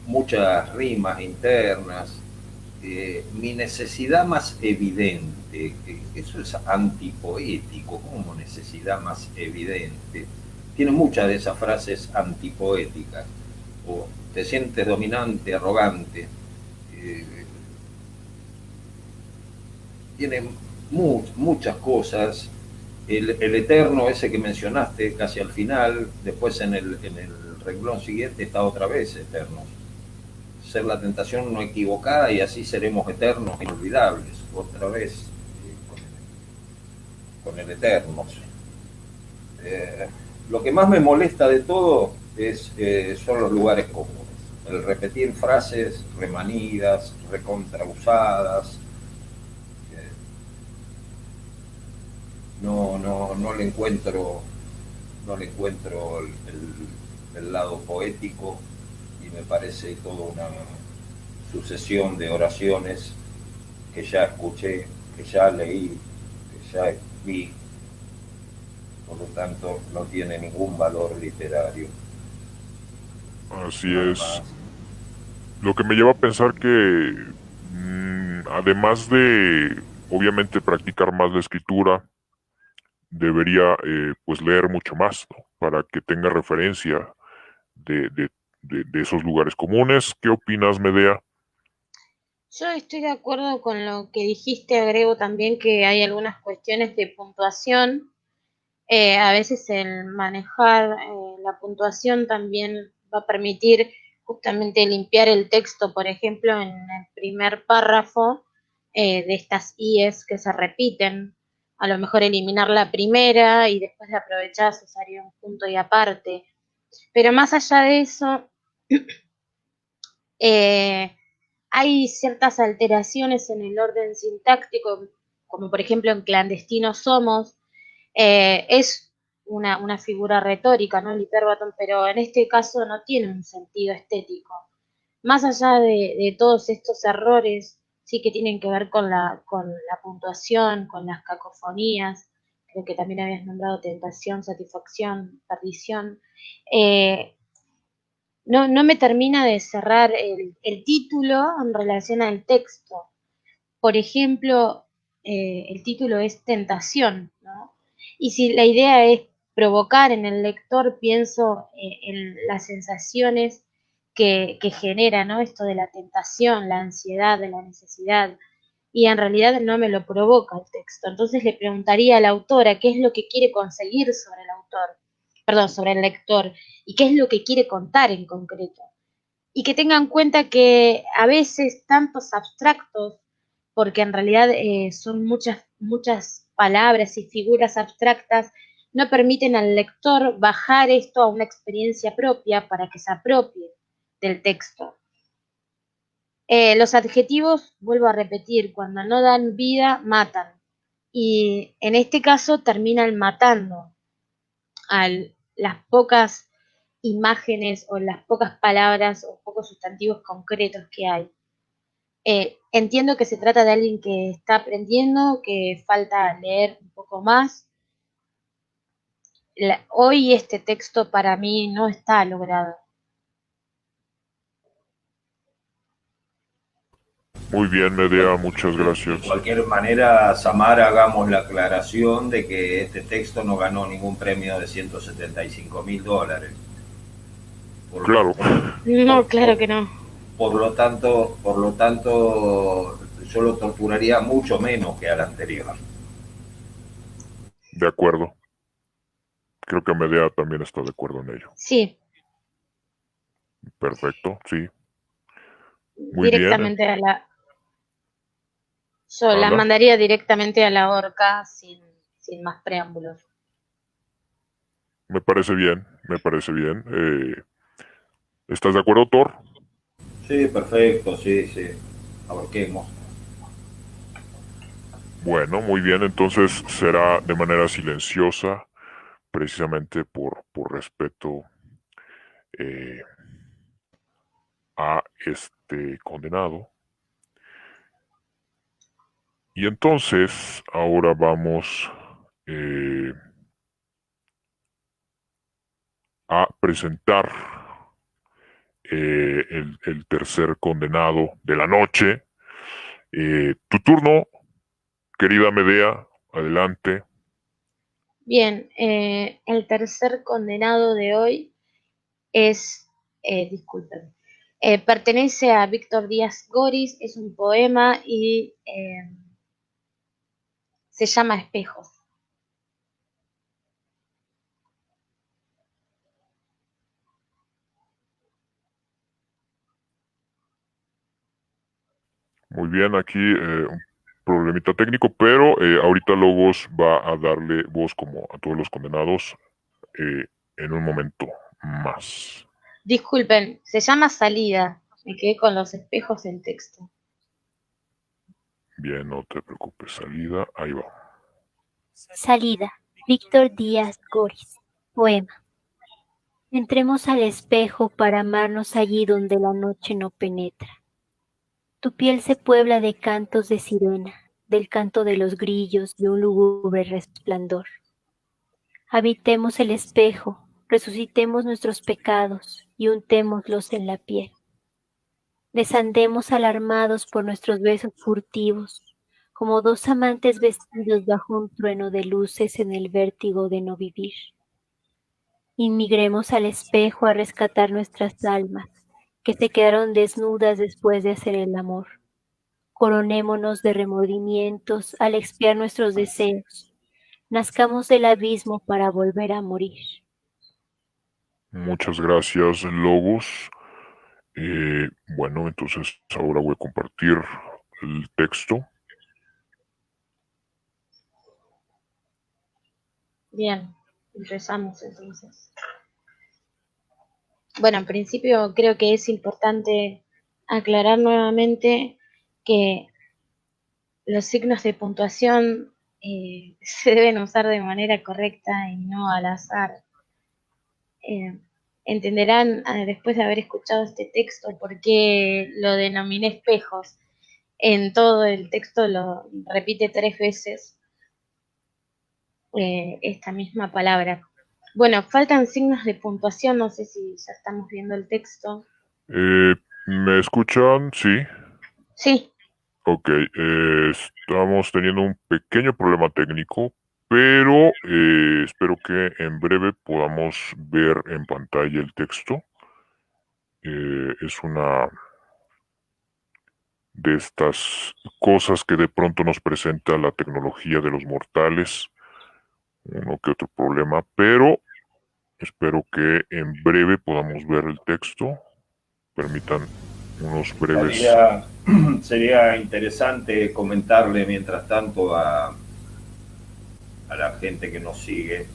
muchas rimas internas. Mi necesidad más evidente, que eso es antipoético, como necesidad más evidente. Tiene muchas de esas frases antipoéticas. O te sientes dominante, arrogante. Eh, Tiene muchas cosas. El eterno, ese que mencionaste casi al final, después en el renglón siguiente está otra vez eterno. Ser la tentación no equivocada y así seremos eternos, inolvidables, otra vez con el eterno. Lo que más me molesta de todo son los lugares comunes, el repetir frases remanidas, recontrausadas. No le encuentro del lado poético, y me parece toda una sucesión de oraciones que ya escuché, que ya leí, que ya vi, por lo tanto no tiene ningún valor literario. Así Nada es. más. Lo que me lleva a pensar que, además de, obviamente, practicar más la escritura, debería, pues, leer mucho más, ¿no? Para que tenga referencia de, de, de esos lugares comunes. ¿Qué opinas, Medea? Yo estoy de acuerdo con lo que dijiste, agrego también que hay algunas cuestiones de puntuación. A veces el manejar la puntuación también va a permitir justamente limpiar el texto, por ejemplo, en el primer párrafo de estas IES que se repiten, a lo mejor eliminar la primera y después de aprovechar se usaría un punto y aparte. Pero más allá de eso, eh, hay ciertas alteraciones en el orden sintáctico, como por ejemplo en clandestinos somos, es una figura retórica, ¿no? El hiperbatón, pero en este caso no tiene un sentido estético. Más allá de todos estos errores, sí que tienen que ver con la puntuación, con las cacofonías, creo que también habías nombrado tentación, satisfacción, perdición. Eh, no me termina de cerrar el título en relación al texto. Por ejemplo, el título es Tentación, ¿no? Y si la idea es provocar en el lector, pienso en las sensaciones que genera, ¿no? Esto de la tentación, la ansiedad, de la necesidad, y en realidad no me lo provoca el texto. Entonces le preguntaría a la autora qué es lo que quiere conseguir sobre el autor, perdón, sobre el lector, y qué es lo que quiere contar en concreto. Y que tengan en cuenta que a veces tantos abstractos, porque en realidad son muchas palabras y figuras abstractas, no permiten al lector bajar esto a una experiencia propia para que se apropie del texto. Los adjetivos, vuelvo a repetir, cuando no dan vida, matan. Y en este caso terminan matando a las pocas imágenes o las pocas palabras o pocos sustantivos concretos que hay. Entiendo que se trata de alguien que está aprendiendo, que falta leer un poco más. Hoy este texto para mí no está logrado. Muy bien, Medea, muchas De gracias. cualquier manera, Samara, hagamos la aclaración de que este texto no ganó ningún premio de $175.000. Por lo, Claro, por, No, claro por, que no. por lo tanto, yo lo torturaría mucho menos que al anterior. de acuerdo. Creo que Medea también está de acuerdo en ello. Sí, Perfecto, sí. Muy bien, directamente a la... Yo la Ala. mandaría directamente a la horca sin más preámbulos. Me parece bien, me parece bien. ¿Estás de acuerdo, Thor? Sí, perfecto, sí, sí. Ahorquemos. Bueno, muy bien, entonces será de manera silenciosa, precisamente por respeto eh, a este condenado. Y entonces, ahora vamos eh, a presentar el tercer condenado de la noche. Tu turno, querida Medea, adelante. Bien, el tercer condenado de hoy es, disculpen, pertenece a Víctor Díaz Goris, es un poema y se llama Espejos. Muy bien, aquí un problemita técnico, pero ahorita Logos va a darle voz como a todos los condenados eh, en un momento más. Disculpen, se llama Salida, me quedé con los espejos en texto. Bien, no te preocupes, salida, ahí va. Salida. Víctor Díaz Goris. Poema. Entremos al espejo para amarnos allí donde la noche no penetra. Tu piel se puebla de cantos de sirena, del canto de los grillos, de un lúgubre resplandor. Habitemos el espejo, resucitemos nuestros pecados y untémoslos en la piel. Desandemos alarmados por nuestros besos furtivos, como dos amantes vestidos bajo un trueno de luces en el vértigo de no vivir. Inmigremos al espejo a rescatar nuestras almas, que se quedaron desnudas después de hacer el amor. Coronémonos de remordimientos al expiar nuestros deseos. Nazcamos del abismo para volver a morir. Muchas gracias, Logos. Bueno, entonces ahora voy a compartir el texto. Bien, empezamos entonces. Bueno, en principio creo que es importante aclarar nuevamente que los signos de puntuación se deben usar de manera correcta y no al azar. Entenderán después de haber escuchado este texto por qué lo denominé espejos. En todo el texto lo repite 3 veces esta misma palabra. Bueno, faltan signos de puntuación, no sé si ya estamos viendo el texto. ¿Me escuchan? Sí. Sí, Ok, estamos teniendo un pequeño problema técnico, pero espero que en breve podamos ver en pantalla el texto. Es una de estas cosas que de pronto nos presenta la tecnología de los mortales, uno que otro problema, pero espero que en breve podamos ver el texto. Permitan unos breves... Sería interesante comentarle mientras tanto a la gente que nos sigue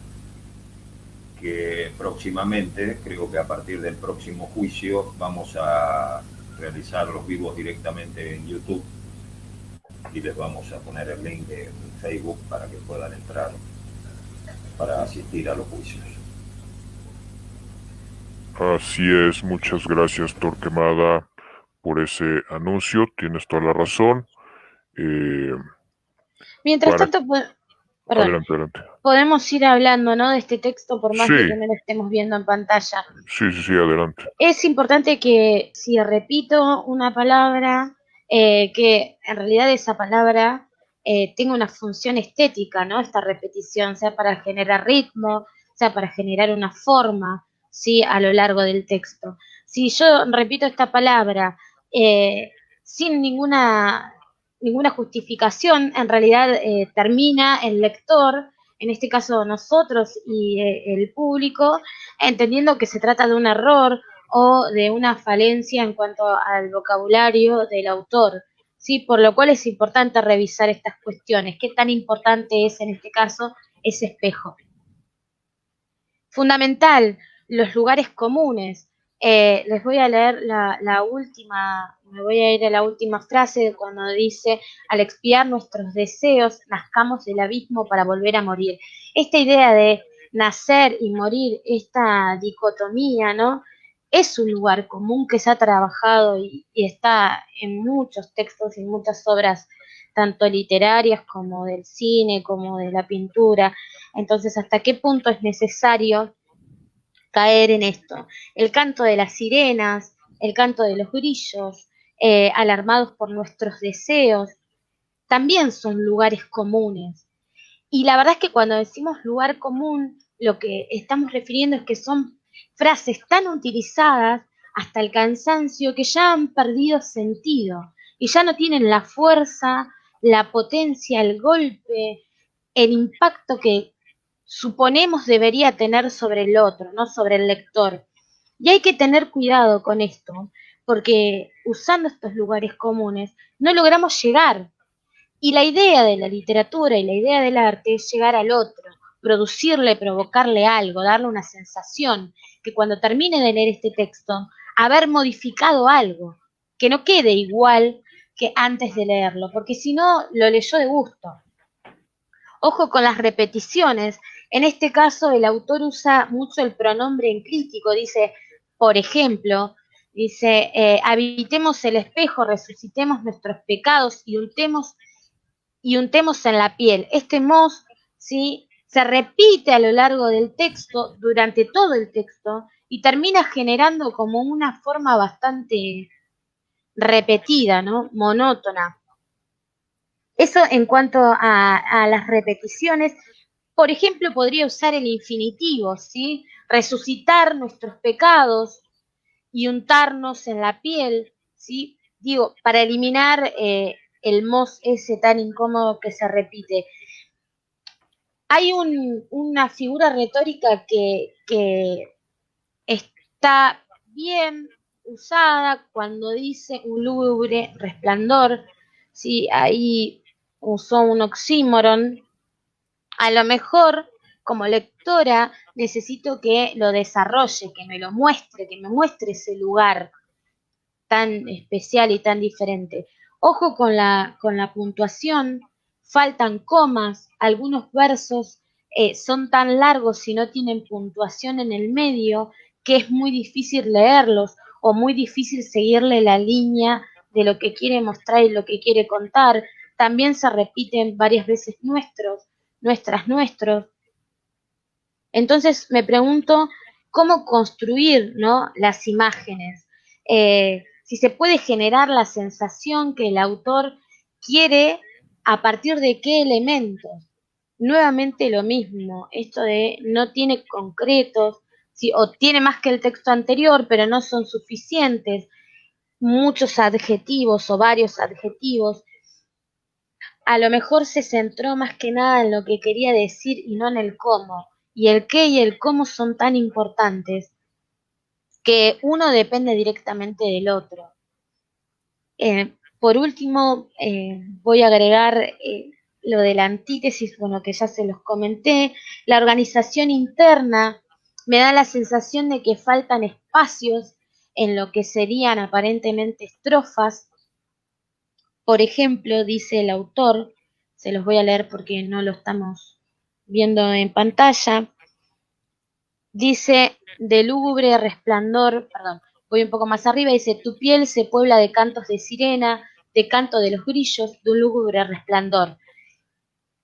que próximamente, creo que a partir del próximo juicio, vamos a realizar los vivos directamente en YouTube y les vamos a poner el link de Facebook para que puedan entrar para asistir a los juicios. Así es, muchas gracias Torquemada por ese anuncio, tienes toda la razón. mientras Para... tanto, perdón, Adelante, adelante. podemos ir hablando, ¿no?, de este texto por más Sí, de que no lo estemos viendo en pantalla. sí, adelante. Es importante que si repito una palabra, que en realidad esa palabra tenga una función estética, ¿no? Esta repetición, sea para generar ritmo, sea para generar una forma, ¿sí?, a lo largo del texto. Si yo repito esta palabra sin ninguna justificación, en realidad termina el lector, en este caso nosotros y el público, entendiendo que se trata de un error o de una falencia en cuanto al vocabulario del autor, ¿sí? Por lo cual es importante revisar estas cuestiones. ¿Qué tan importante es en este caso ese espejo? Fundamental, los lugares comunes. Les voy a leer la última, me voy a ir a la última frase cuando dice: al expiar nuestros deseos, nazcamos del abismo para volver a morir. Esta idea de nacer y morir, esta dicotomía, ¿no?, es un lugar común que se ha trabajado y está en muchos textos y muchas obras, tanto literarias como del cine, como de la pintura. Entonces, ¿hasta qué punto es necesario caer en esto? El canto de las sirenas, el canto de los grillos, alarmados por nuestros deseos, también son lugares comunes. Y la verdad es que cuando decimos lugar común, lo que estamos refiriendo es que son frases tan utilizadas hasta el cansancio que ya han perdido sentido y ya no tienen la fuerza, la potencia, el golpe, el impacto que suponemos debería tener sobre el otro, no sobre el lector. Y hay que tener cuidado con esto, porque usando estos lugares comunes no logramos llegar. Y la idea de la literatura y la idea del arte es llegar al otro, producirle, provocarle algo, darle una sensación, que cuando termine de leer este texto, haber modificado algo, que no quede igual que antes de leerlo, porque si no, lo leyó de gusto. Ojo con las repeticiones, En este caso, el autor usa mucho el pronombre en crítico, dice, por ejemplo, dice, habitemos el espejo, resucitemos nuestros pecados y untemos en la piel. Este mos, ¿sí?, se repite a lo largo del texto, durante todo el texto, y termina generando como una forma bastante repetida, ¿no? Monótona. Eso en cuanto a las repeticiones. Por ejemplo, podría usar el infinitivo, ¿sí? Resucitar nuestros pecados y untarnos en la piel, ¿sí? Digo, para eliminar el mos ese tan incómodo que se repite. Hay una figura retórica que está bien usada cuando dice un lúgubre resplandor, ¿sí? Ahí usó un oxímoron. A lo mejor, como lectora, necesito que lo desarrolle, que me lo muestre, que me muestre ese lugar tan especial y tan diferente. Ojo con la puntuación, faltan comas, algunos versos son tan largos y no tienen puntuación en el medio que es muy difícil leerlos o muy difícil seguirle la línea de lo que quiere mostrar y lo que quiere contar. También se repiten varias veces nuestros. Entonces me pregunto cómo construir, ¿no?, las imágenes. Si se puede generar la sensación que el autor quiere a partir de qué elementos. Nuevamente lo mismo, esto de no tiene concretos, ¿sí?, o tiene más que el texto anterior, pero no son suficientes, muchos adjetivos o varios adjetivos. A lo mejor se centró más que nada en lo que quería decir y no en el cómo. Y el qué y el cómo son tan importantes que uno depende directamente del otro. Por último, voy a agregar lo de la antítesis, bueno, que ya se los comenté. La organización interna me da la sensación de que faltan espacios en lo que serían aparentemente estrofas. Por ejemplo, dice el autor, se los voy a leer porque no lo estamos viendo en pantalla, dice, de lúgubre resplandor, perdón, voy un poco más arriba, dice, tu piel se puebla de cantos de sirena, de canto de los grillos, de un lúgubre resplandor.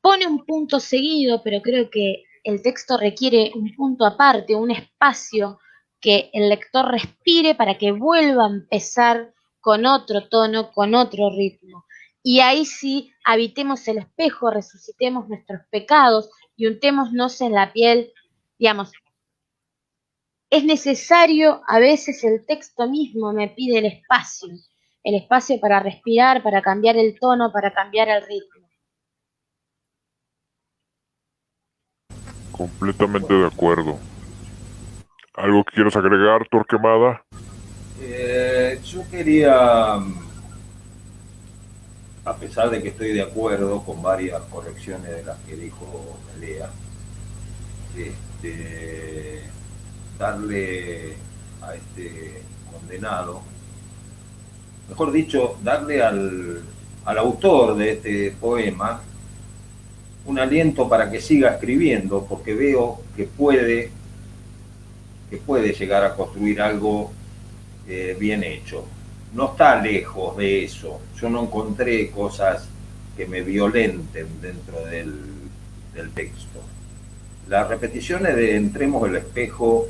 Pone un punto seguido, pero creo que el texto requiere un punto aparte, un espacio que el lector respire para que vuelva a empezar con otro tono, con otro ritmo. Y ahí sí, habitemos el espejo, resucitemos nuestros pecados y untémonos en la piel, digamos. Es necesario, a veces el texto mismo me pide el espacio para respirar, para cambiar el tono, para cambiar el ritmo. Completamente de acuerdo. ¿Algo que quieras agregar, Torquemada? Yo quería, a pesar de que estoy de acuerdo con varias correcciones de las que dijo Melea, darle a este condenado, mejor dicho, darle al autor de este poema un aliento para que siga escribiendo, porque veo que puede llegar a construir algo bien hecho. No está lejos de eso. Yo no encontré cosas que me violenten dentro del texto. Las repeticiones de entremos el espejo,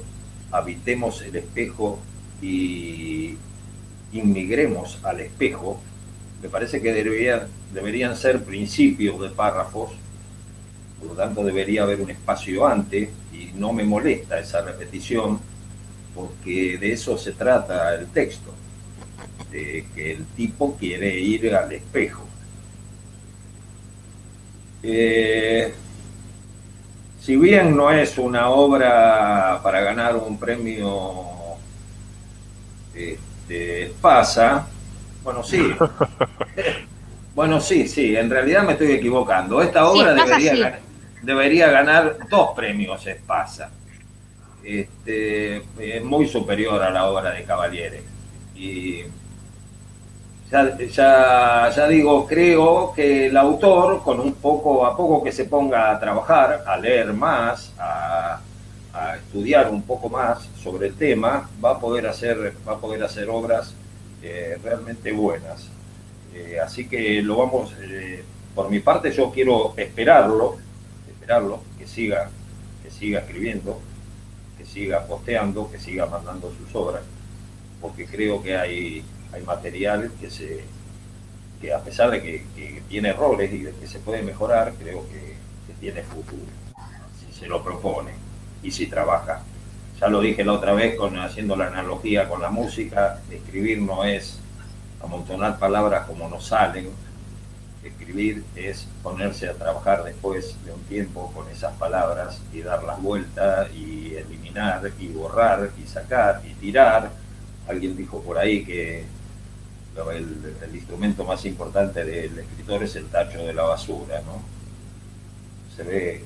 habitemos el espejo y inmigremos al espejo, me parece que deberían ser principios de párrafos, por lo tanto debería haber un espacio antes y no me molesta esa repetición porque de eso se trata el texto, de que el tipo quiere ir al espejo. Si bien no es una obra para ganar un premio Espasa, bueno, sí. Bueno, sí, en realidad me estoy equivocando. Esta obra debería ganar 2 premios Espasa. Es muy superior a la obra de Cavaliere. Y Ya digo, creo que el autor, con un poco a poco que se ponga a trabajar, a leer más, a estudiar un poco más sobre el tema, va a poder hacer obras realmente buenas. Así que lo vamos, por mi parte yo quiero esperarlo, que siga escribiendo, que siga posteando, que siga mandando sus obras, porque creo que hay material que a pesar de que tiene errores y de que se puede mejorar, creo que tiene futuro, si se lo propone y si trabaja. Ya lo dije la otra vez haciendo la analogía con la música, escribir no es amontonar palabras como nos salen, escribir es ponerse a trabajar después de un tiempo con esas palabras y darlas vueltas y eliminar y borrar y sacar y tirar. Alguien dijo por ahí que el instrumento más importante del escritor es el tacho de la basura, ¿no? Se ve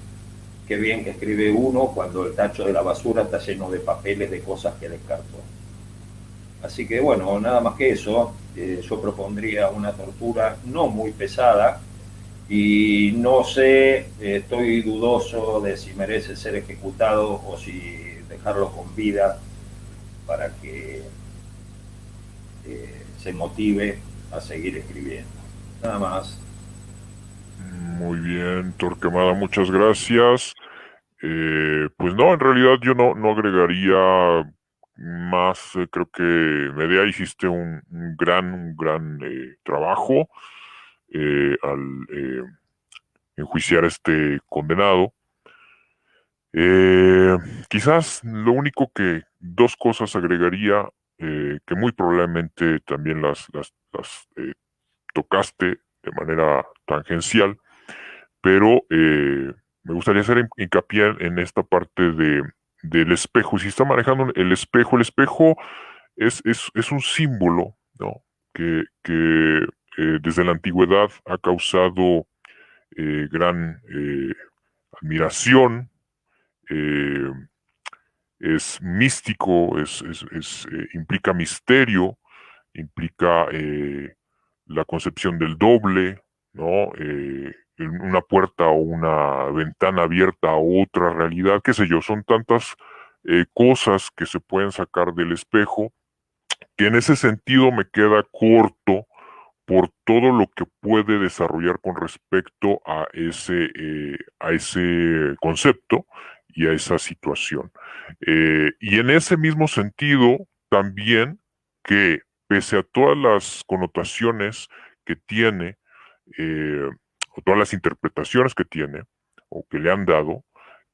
qué bien que escribe uno cuando el tacho de la basura está lleno de papeles, de cosas que descartó. Así que bueno, nada más que eso, yo propondría una tortura no muy pesada y no sé, estoy dudoso de si merece ser ejecutado o si dejarlo con vida para que se motive a seguir escribiendo. Nada más. Muy bien, Torquemada, muchas gracias. Pues no, en realidad yo no agregaría más. Creo que Medea hiciste un gran trabajo al enjuiciar a este condenado. Eh, Quizás lo único dos cosas agregaría, que muy probablemente también las tocaste de manera tangencial, pero me gustaría hacer hincapié en esta parte del espejo. Si está manejando el espejo es un símbolo, ¿no? Que desde la antigüedad ha causado gran admiración. eh, es místico, implica misterio, implica la concepción del doble, ¿no? Una puerta o una ventana abierta a otra realidad, qué sé yo, son tantas cosas que se pueden sacar del espejo, que en ese sentido me queda corto por todo lo que puede desarrollar con respecto a ese concepto y a esa situación. Y en ese mismo sentido, también que pese a todas las connotaciones que tiene, eh, o todas las interpretaciones que tiene, o que le han dado,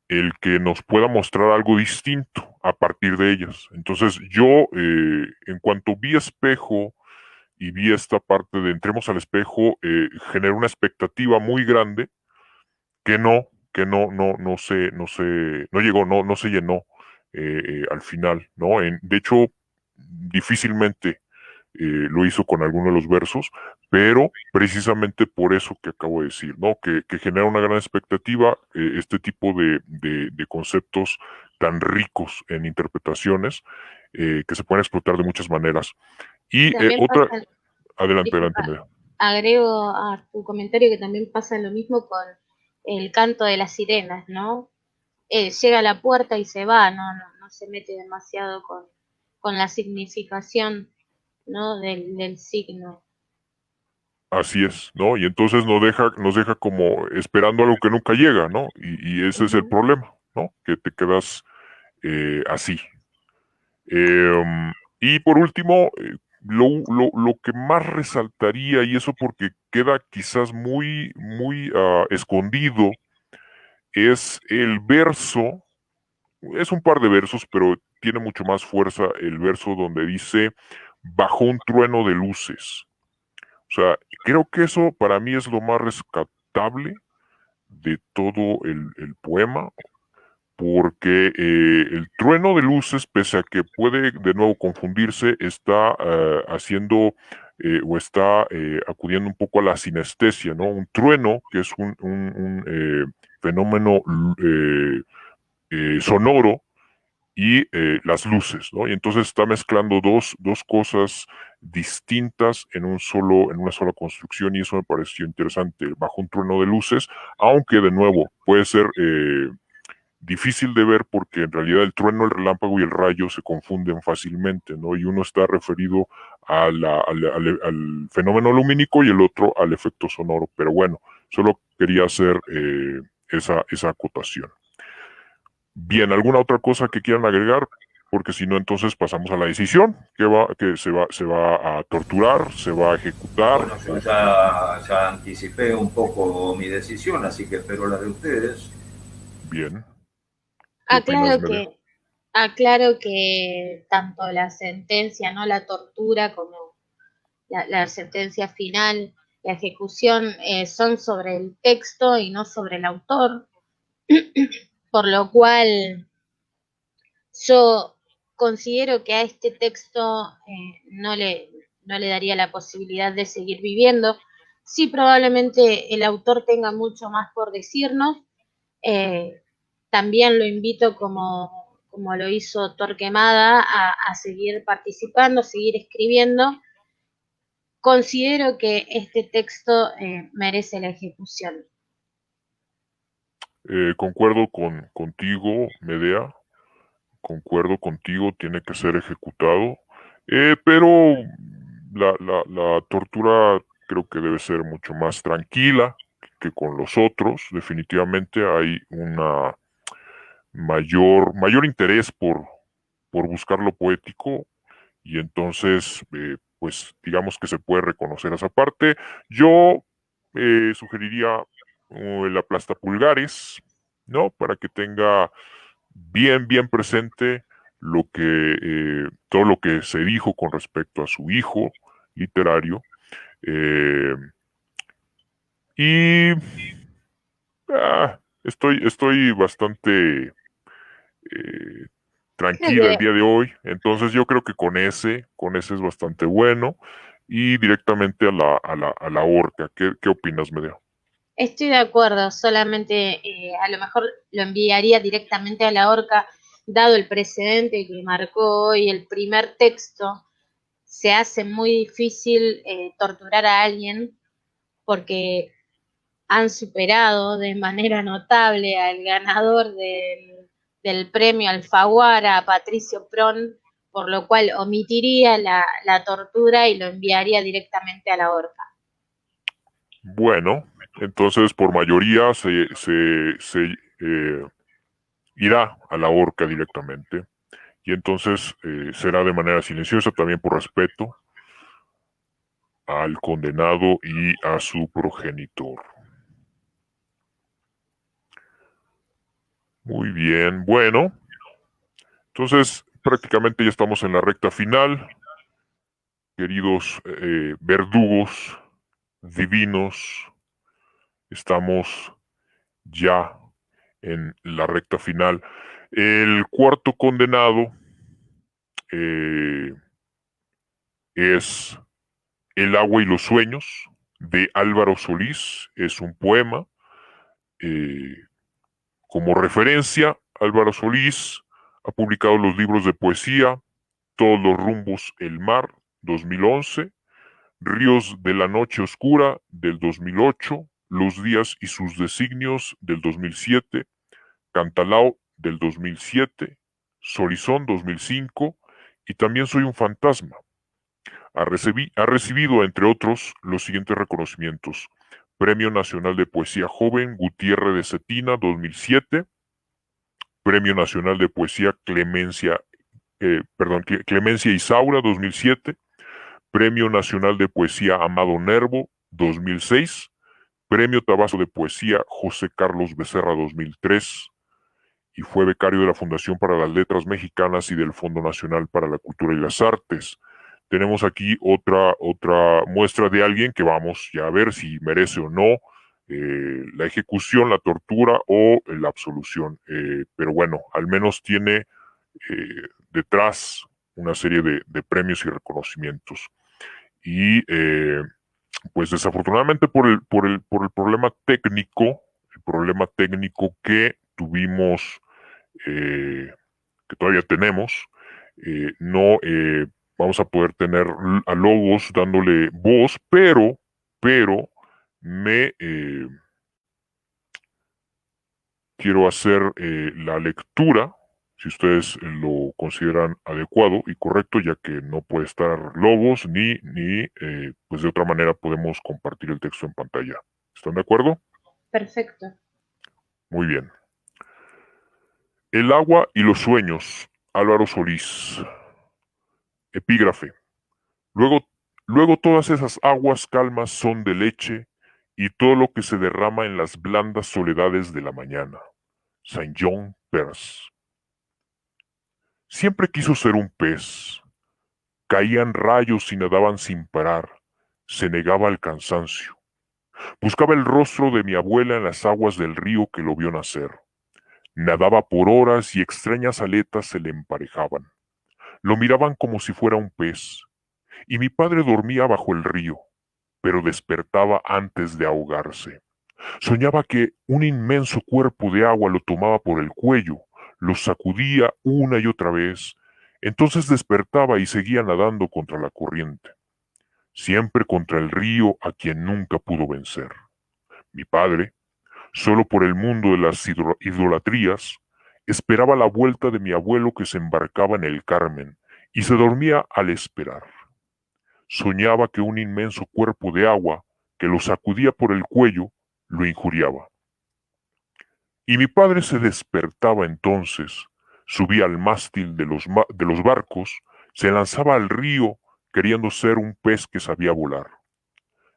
el que nos pueda mostrar algo distinto a partir de ellas. Entonces yo, en cuanto vi espejo, y vi esta parte de entremos al espejo, generó una expectativa muy grande que no llegó, no se llenó al final, ¿no? De hecho, difícilmente lo hizo con alguno de los versos, pero precisamente por eso que acabo de decir, ¿no? Que genera una gran expectativa este tipo de conceptos tan ricos en interpretaciones, que se pueden explotar de muchas maneras. Y También otra, pasa, adelante, disculpa, Medea. agrego a tu comentario que también pasa lo mismo con el canto de las sirenas, ¿no? Llega a la puerta y se va, no se mete demasiado con la significación, ¿no? Del signo. Así es, ¿no? Y entonces nos deja como esperando algo que nunca llega, ¿no? Y ese es el Ujú. problema, ¿no? Que te quedas así. Y por último, lo que más resaltaría, y eso porque queda quizás muy escondido, es el verso. Es un par de versos, pero tiene mucho más fuerza el verso donde dice, bajo un trueno de luces. O sea, creo que eso para mí es lo más rescatable de todo el poema, porque el trueno de luces, pese a que puede de nuevo confundirse, está haciendo o está acudiendo un poco a la sinestesia, ¿no? Un trueno, que es un fenómeno sonoro, y las luces, ¿no? Y entonces está mezclando dos cosas distintas en una sola construcción, y eso me pareció interesante, bajo un trueno de luces, aunque de nuevo puede ser difícil de ver porque en realidad el trueno, el relámpago y el rayo se confunden fácilmente, ¿no? Y uno está referido al fenómeno lumínico y el otro al efecto sonoro. Pero bueno, solo quería hacer esa acotación. Bien, ¿alguna otra cosa que quieran agregar? Porque si no, entonces pasamos a la decisión, que se va a torturar, se va a ejecutar. Bueno, yo ya anticipé un poco mi decisión, así que espero la de ustedes. Bien. ¿Qué opinas, Medea? Aclaro que tanto la sentencia, ¿no? La tortura como la sentencia final, la ejecución, son sobre el texto y no sobre el autor, por lo cual yo considero que a este texto no le daría la posibilidad de seguir viviendo. Sí, probablemente el autor tenga mucho más por decirnos. eh, También lo invito, como lo hizo Torquemada, a seguir participando, a seguir escribiendo. Considero que este texto merece la ejecución. Concuerdo contigo, Medea. Concuerdo contigo, tiene que ser ejecutado, pero la tortura creo que debe ser mucho más tranquila que con los otros. Definitivamente hay una mayor interés por buscar lo poético, y entonces, pues digamos que se puede reconocer esa parte. Yo sugeriría el aplastapulgares, ¿no? Para que tenga bien presente todo lo que se dijo con respecto a su hijo literario. eh, y estoy bastante eh, Creo tranquila el que día de hoy, entonces yo creo que con ese es bastante bueno, y directamente a la horca. ¿Qué opinas, Medeo? estoy de acuerdo, solamente a lo mejor lo enviaría directamente a la horca, dado el precedente que marcó hoy el primer texto. Se hace muy difícil torturar a alguien porque han superado de manera notable al ganador del premio Alfaguara, a Patricio Pron, por lo cual omitiría la tortura y lo enviaría directamente a la horca. Bueno, entonces por mayoría se irá a la horca directamente, y entonces será de manera silenciosa, también por respeto al condenado y a su progenitor. Muy bien, bueno, entonces prácticamente ya estamos en la recta final, queridos verdugos divinos, estamos ya en la recta final. El cuarto condenado eh, es El agua y los sueños, de Álvaro Solís. Es un poema. eh, Como referencia, Álvaro Solís ha publicado los libros de poesía Todos los rumbos, el mar, 2011, Ríos de la noche oscura, del 2008, Los días y sus designios, del 2007, Cantalao, del 2007, Sorizón, 2005, y También soy un fantasma. Ha recibido, entre otros, los siguientes reconocimientos: Premio Nacional de Poesía Joven Gutiérrez de Cetina, 2007, Premio Nacional de Poesía Clemencia Isaura, 2007, Premio Nacional de Poesía Amado Nervo, 2006, Premio Tabasco de Poesía José Carlos Becerra, 2003, y fue becario de la Fundación para las Letras Mexicanas y del Fondo Nacional para la Cultura y las Artes. Tenemos aquí otra muestra de alguien que vamos ya a ver si merece o no la ejecución, la tortura o la absolución. Pero bueno, al menos tiene detrás una serie de premios y reconocimientos. Y pues desafortunadamente por el problema técnico que tuvimos eh, que todavía tenemos, no vamos a poder tener a Logos dándole voz, pero me quiero hacer la lectura, si ustedes lo consideran adecuado y correcto, ya que no puede estar Logos ni pues de otra manera podemos compartir el texto en pantalla. ¿Están de acuerdo? Perfecto. Muy bien. El agua y los sueños, Álvaro Solís. Epígrafe. Luego, luego todas esas aguas calmas son de leche y todo lo que se derrama en las blandas soledades de la mañana. Saint John Perse. Siempre quiso ser un pez. Caían rayos y nadaban sin parar. Se negaba al cansancio. Buscaba el rostro de mi abuela en las aguas del río que lo vio nacer. Nadaba por horas y extrañas aletas se le emparejaban. Lo miraban como si fuera un pez. Y mi padre dormía bajo el río, pero despertaba antes de ahogarse. Soñaba que un inmenso cuerpo de agua lo tomaba por el cuello, lo sacudía una y otra vez, entonces despertaba y seguía nadando contra la corriente, siempre contra el río a quien nunca pudo vencer. Mi padre, solo por el mundo de las idolatrías, esperaba la vuelta de mi abuelo que se embarcaba en el Carmen, y se dormía al esperar. Soñaba que un inmenso cuerpo de agua que lo sacudía por el cuello lo injuriaba. Y mi padre se despertaba entonces, subía al mástil de los barcos, se lanzaba al río queriendo ser un pez que sabía volar.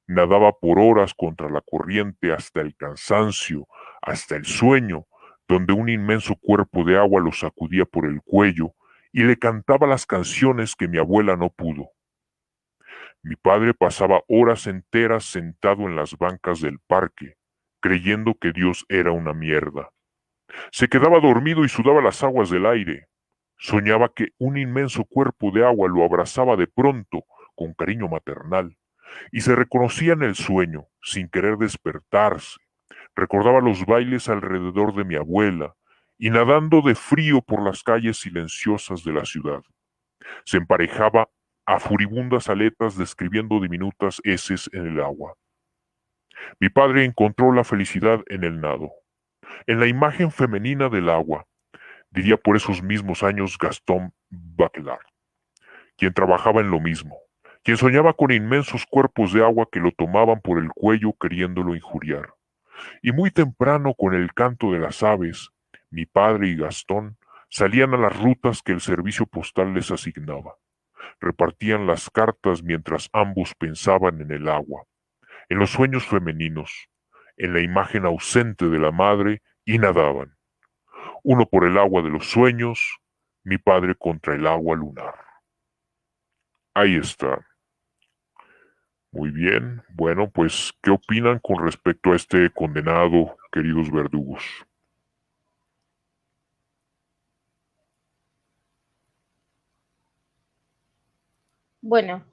Nadaba por horas contra la corriente hasta el cansancio, hasta el sueño, donde un inmenso cuerpo de agua lo sacudía por el cuello y le cantaba las canciones que mi abuela no pudo. Mi padre pasaba horas enteras sentado en las bancas del parque, creyendo que Dios era una mierda. Se quedaba dormido y sudaba las aguas del aire. Soñaba que un inmenso cuerpo de agua lo abrazaba de pronto, con cariño maternal, y se reconocía en el sueño, sin querer despertarse. Recordaba los bailes alrededor de mi abuela, y nadando de frío por las calles silenciosas de la ciudad. Se emparejaba a furibundas aletas describiendo diminutas heces en el agua. Mi padre encontró la felicidad en el nado, en la imagen femenina del agua, diría por esos mismos años Gaston Bachelard, quien trabajaba en lo mismo, quien soñaba con inmensos cuerpos de agua que lo tomaban por el cuello queriéndolo injuriar. Y muy temprano, con el canto de las aves, mi padre y Gastón salían a las rutas que el servicio postal les asignaba. Repartían las cartas mientras ambos pensaban en el agua, en los sueños femeninos, en la imagen ausente de la madre y nadaban. Uno por el agua de los sueños, mi padre contra el agua lunar. Ahí está. Muy bien. Bueno, pues, ¿qué opinan con respecto a este condenado, queridos verdugos? Bueno,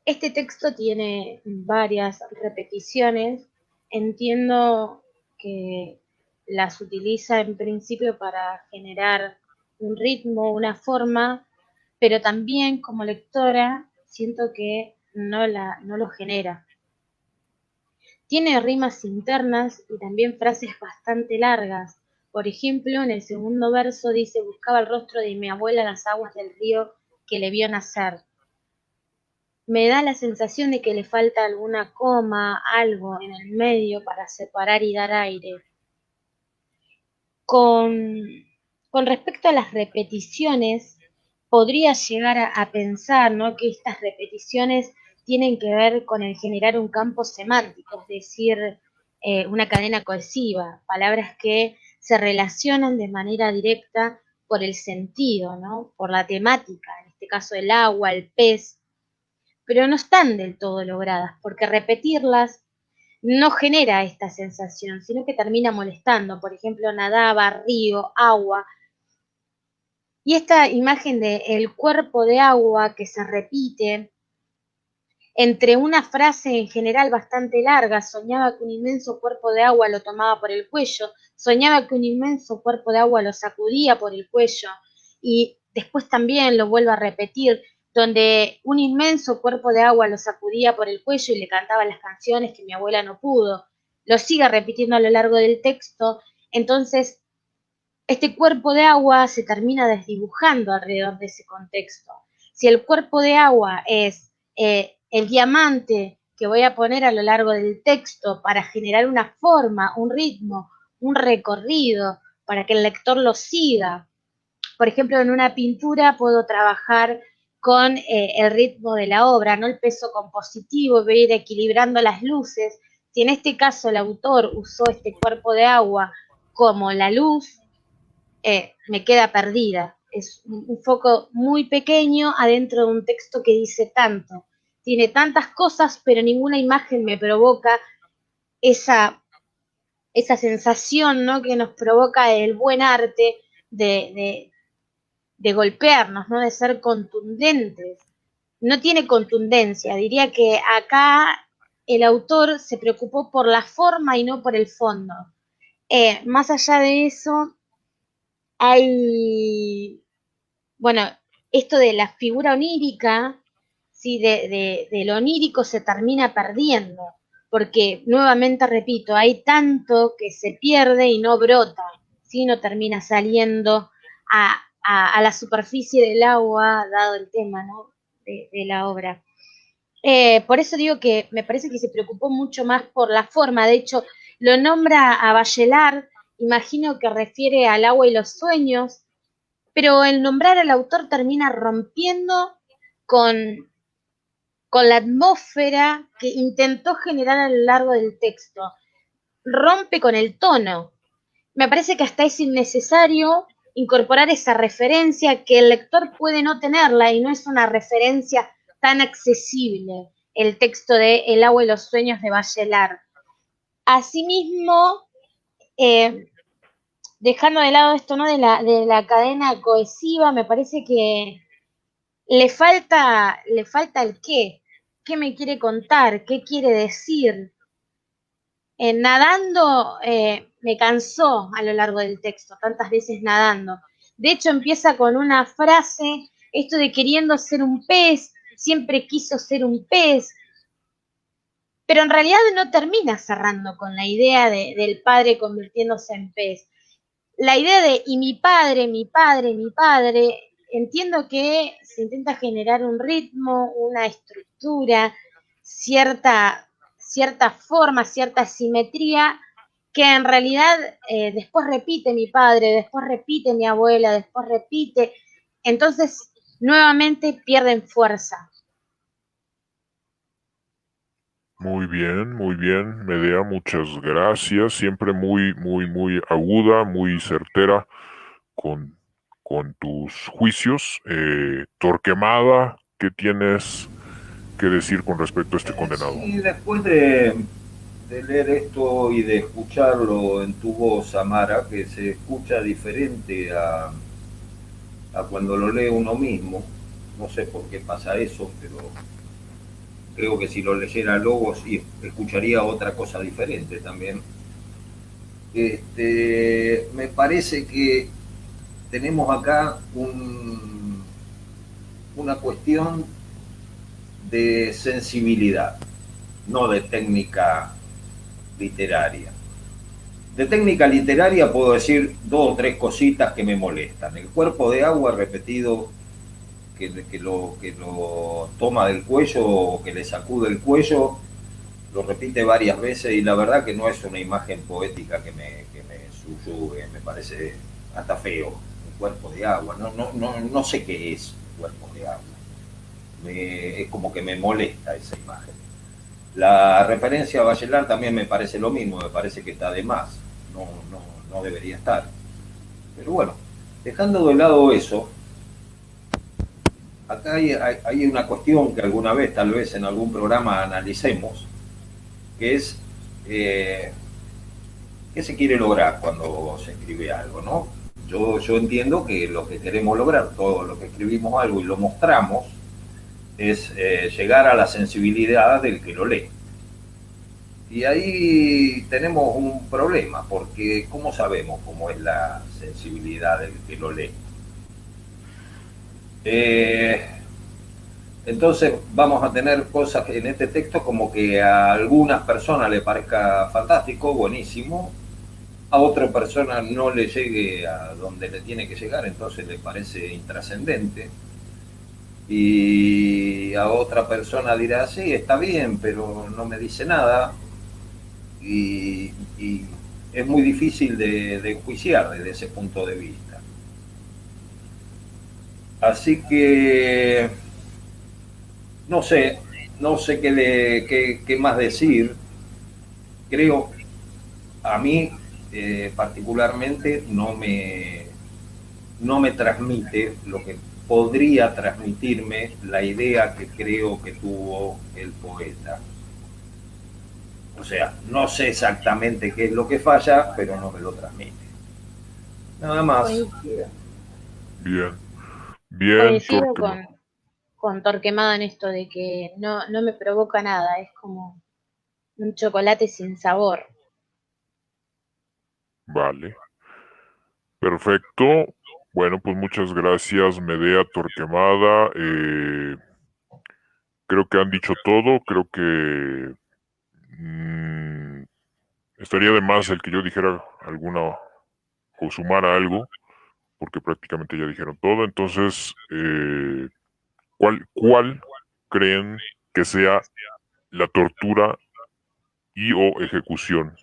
este texto tiene varias repeticiones. Entiendo que las utiliza en principio para generar un ritmo, una forma, pero también como lectora siento que no lo genera. Tiene rimas internas y también frases bastante largas. Por ejemplo, en el segundo verso dice: buscaba el rostro de mi abuela en las aguas del río que le vio nacer. Me da la sensación de que le falta alguna coma, algo en el medio para separar y dar aire. Con, con respecto a las repeticiones, podría llegar a pensar, ¿no?, que estas repeticiones tienen que ver con el generar un campo semántico, es decir, una cadena cohesiva, palabras que se relacionan de manera directa por el sentido, ¿no?, por la temática, en este caso el agua, el pez, pero no están del todo logradas, porque repetirlas no genera esta sensación, sino que termina molestando. Por ejemplo, nadaba, río, agua. Y esta imagen de el cuerpo de agua que se repite entre una frase en general bastante larga, soñaba que un inmenso cuerpo de agua lo tomaba por el cuello, soñaba que un inmenso cuerpo de agua lo sacudía por el cuello, y después también lo vuelvo a repetir, donde un inmenso cuerpo de agua lo sacudía por el cuello y le cantaba las canciones que mi abuela no pudo. Lo sigue repitiendo a lo largo del texto, entonces este cuerpo de agua se termina desdibujando alrededor de ese contexto. Si el cuerpo de agua es el diamante que voy a poner a lo largo del texto para generar una forma, un ritmo, un recorrido, para que el lector lo siga. Por ejemplo, en una pintura puedo trabajar con el ritmo de la obra, no el peso compositivo, voy a ir equilibrando las luces. Si en este caso el autor usó este cuerpo de agua como la luz, me queda perdida. Es un foco muy pequeño adentro de un texto que dice tanto. Tiene tantas cosas, pero ninguna imagen me provoca esa sensación, ¿no?, que nos provoca el buen arte de golpearnos, ¿no?, de ser contundentes. No tiene contundencia. Diría que acá el autor se preocupó por la forma y no por el fondo. Más allá de eso, hay, bueno, esto de la figura onírica, ¿sí?, de lo onírico se termina perdiendo, porque nuevamente repito, hay tanto que se pierde y no brota, ¿sí?, no termina saliendo a la superficie del agua, dado el tema, ¿no?, de la obra. Por eso digo que me parece que se preocupó mucho más por la forma. De hecho, lo nombra a Bachelard, imagino que refiere al agua y los sueños, pero el nombrar al autor termina rompiendo con, con la atmósfera que intentó generar a lo largo del texto. Rompe con el tono. Me parece que hasta es innecesario incorporar esa referencia, que el lector puede no tenerla y no es una referencia tan accesible, el texto de El agua y los sueños de Bachelard. Asimismo, dejando de lado esto, ¿no?, de la cadena cohesiva, me parece que le falta el qué. ¿Qué me quiere contar? ¿Qué quiere decir? Nadando me cansó a lo largo del texto, tantas veces nadando. De hecho, empieza con una frase, esto de queriendo ser un pez, siempre quiso ser un pez, pero en realidad no termina cerrando con la idea del padre convirtiéndose en pez. La idea de y mi padre, mi padre, mi padre, entiendo que se intenta generar un ritmo, una estructura, cierta forma, cierta simetría, que en realidad después repite mi padre, después repite mi abuela, después repite, entonces nuevamente pierden fuerza. Muy bien, Medea, muchas gracias. Siempre muy aguda, muy certera con, con tus juicios. Torquemada, ¿qué tienes que decir con respecto a este condenado? Sí, después de leer esto y de escucharlo en tu voz, Amara, que se escucha diferente a cuando lo lee uno mismo, no sé por qué pasa eso, pero creo que si lo leyera Logos sí, escucharía otra cosa diferente también. Me parece que tenemos acá una cuestión de sensibilidad, no de técnica literaria. De técnica literaria puedo decir dos o tres cositas que me molestan. El cuerpo de agua repetido que lo toma del cuello o que le sacude el cuello, lo repite varias veces y la verdad que no es una imagen poética que me subyugue, me parece hasta feo. Un cuerpo de agua, no sé qué es un cuerpo de agua. Es como que me molesta esa imagen. La referencia a Bachelard también me parece lo mismo, me parece que está de más, no debería estar. Pero bueno, dejando de lado eso, acá hay una cuestión que alguna vez, tal vez en algún programa analicemos, que es qué se quiere lograr cuando se escribe algo, ¿no? Yo entiendo que lo que queremos lograr, todos los que escribimos algo y lo mostramos, es llegar a la sensibilidad del que lo lee. Y ahí tenemos un problema, porque ¿cómo sabemos cómo es la sensibilidad del que lo lee? Entonces vamos a tener cosas en este texto como que a algunas personas le parezca fantástico, buenísimo, a otra persona no le llegue a donde le tiene que llegar, entonces le parece intrascendente, y a otra persona dirá, sí, está bien, pero no me dice nada, y es muy difícil de enjuiciar desde ese punto de vista. Así que no sé, no sé qué más decir. Creo, a mí particularmente no me transmite lo que podría transmitirme la idea que creo que tuvo el poeta. O sea, no sé exactamente qué es lo que falla, pero no me lo transmite. Nada más. Coincido. Bien, bien, Coincido Torquemada. con Torquemada en esto de que no me provoca nada, es como un chocolate sin sabor. Vale, perfecto. Bueno, pues muchas gracias, Medea Torquemada. Creo que han dicho todo. Creo que mm, estaría de más el que yo dijera alguna o sumara algo, porque prácticamente ya dijeron todo. Entonces, ¿cuál creen que sea la tortura y o ejecución?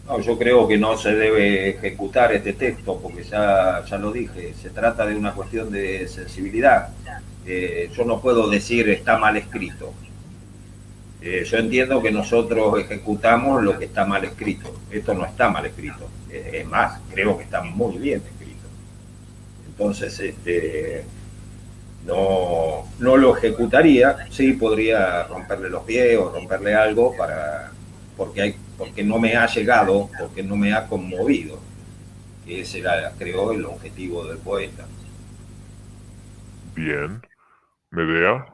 No, yo creo que no se debe ejecutar este texto porque ya lo dije, se trata de una cuestión de sensibilidad. Yo no puedo decir está mal escrito. Yo entiendo que nosotros ejecutamos lo que está mal escrito. Esto no está mal escrito. Es más, creo que está muy bien escrito. Entonces, no lo ejecutaría. Sí, podría romperle los pies o romperle algo porque no me ha llegado, porque no me ha conmovido. Que ese era, creo, el objetivo del poeta. Bien, Medea.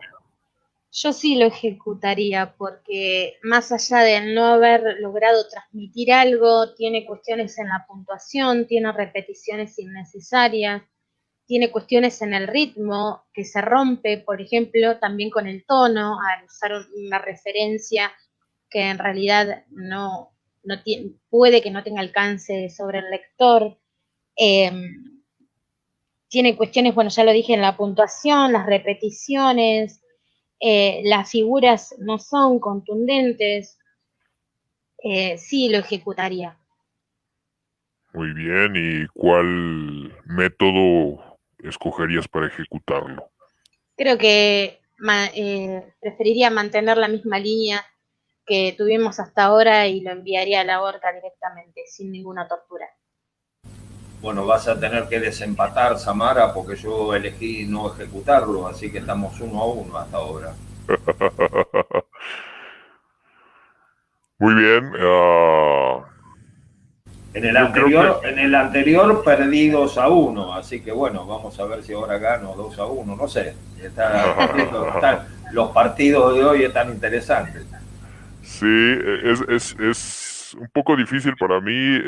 Yo sí lo ejecutaría porque más allá de no haber logrado transmitir algo, tiene cuestiones en la puntuación, tiene repeticiones innecesarias, tiene cuestiones en el ritmo que se rompe, por ejemplo, también con el tono, al usar una referencia que en realidad no tiene, puede que no tenga alcance sobre el lector. Eh, Tiene cuestiones, bueno, ya lo dije, en la puntuación, las repeticiones, las figuras no son contundentes, sí lo ejecutaría. Muy bien. ¿Y cuál método escogerías para ejecutarlo? Creo que preferiría mantener la misma línea que tuvimos hasta ahora y lo enviaría a la horca directamente, sin ninguna tortura. Bueno, vas a tener que desempatar, Samara, porque yo elegí no ejecutarlo, así que estamos 1-1 hasta ahora. Muy bien. Yo creo que En el anterior perdí 2-1, así que bueno, vamos a ver si ahora gano 2-1, no sé. Los partidos de hoy están interesantes. sí, es un poco difícil para mí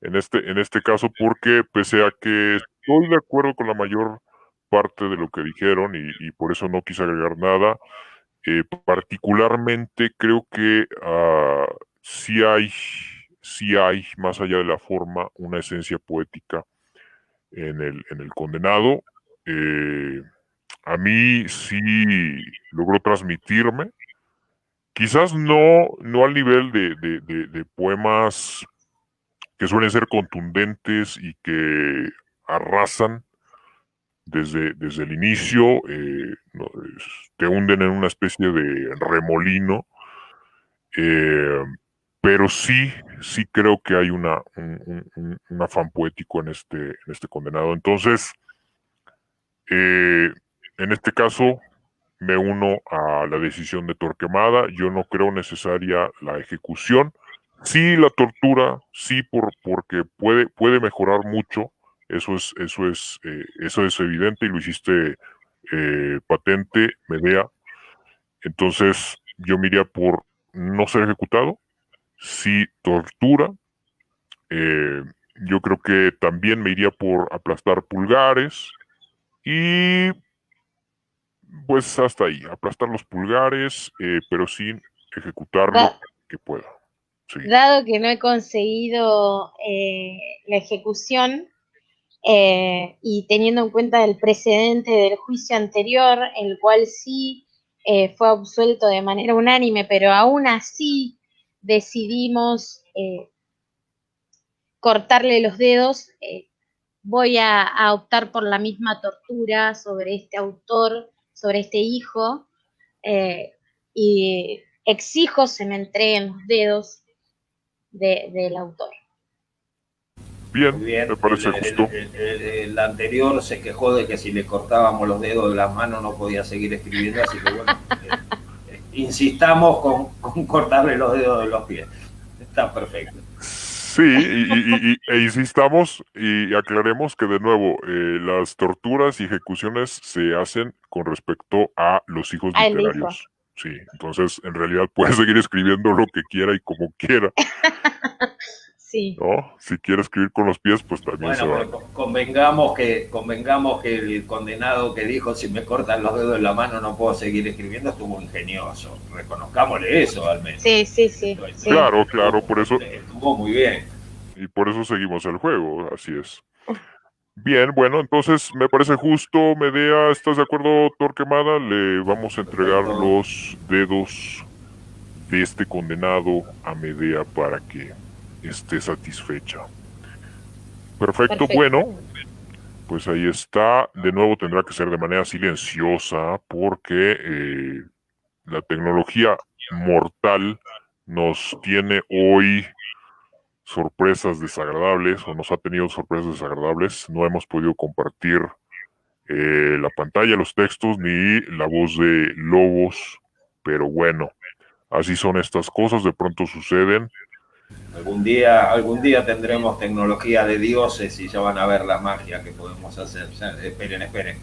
en este caso porque pese a que estoy de acuerdo con la mayor parte de lo que dijeron y por eso no quise agregar nada, particularmente creo que sí hay, más allá de la forma, una esencia poética en el condenado. Eh, a mí sí logró transmitirme. Quizás no al nivel de poemas que suelen ser contundentes y que arrasan desde el inicio, te hunden en una especie de remolino, eh, pero sí creo que hay un afán poético en este condenado. Entonces, en este caso, me uno a la decisión de Torquemada. Yo no creo necesaria la ejecución. Sí, la tortura, sí, porque puede mejorar mucho. Eso es evidente y lo hiciste patente, Medea. Entonces yo me iría por no ser ejecutado, sí tortura. eh, yo creo que también me iría por aplastar pulgares y pues hasta ahí, aplastar los pulgares, pero sin ejecutarlo Da- que pueda. Sí. Dado que no he conseguido la ejecución, y teniendo en cuenta el precedente del juicio anterior, el cual sí fue absuelto de manera unánime, pero aún así decidimos cortarle los dedos, voy a optar por la misma tortura sobre este autor, sobre este hijo, eh, y exijo se me entreguen los dedos del autor. Muy Bien, bien. me parece justo. El anterior se quejó de que si le cortábamos los dedos de las manos no podía seguir escribiendo, así que bueno, insistamos con cortarle los dedos de los pies. Está perfecto. Sí, e insistamos y aclaremos que de nuevo, las torturas y ejecuciones se hacen con respecto a los hijos Ah, el hijo. literarios. Sí, entonces en realidad puede seguir escribiendo lo que quiera y como quiera, Sí. ¿no? Si quiere escribir con los pies, pues también se Bueno, vale. pero convengamos que el condenado que dijo si me cortan los dedos de la mano no puedo seguir escribiendo estuvo ingenioso. Reconozcámosle eso al menos. Sí, sí, sí, sí. Claro, claro, por eso, Estuvo muy bien. y por eso seguimos el juego, así es. Bien, bueno, entonces me parece justo, Medea, ¿estás de acuerdo, Torquemada? Le vamos a entregar Perfecto. los dedos de este condenado a Medea para que esté satisfecha. Perfecto, Perfecto. bueno, pues ahí está. De nuevo tendrá que ser de manera silenciosa porque la tecnología mortal nos tiene hoy sorpresas desagradables o nos ha tenido sorpresas desagradables. No hemos podido compartir la pantalla, los textos ni la voz de Lobos, pero bueno, así son estas cosas, de pronto suceden. Algún día tendremos tecnología de dioses y ya van a ver la magia que podemos hacer. Ya, esperen.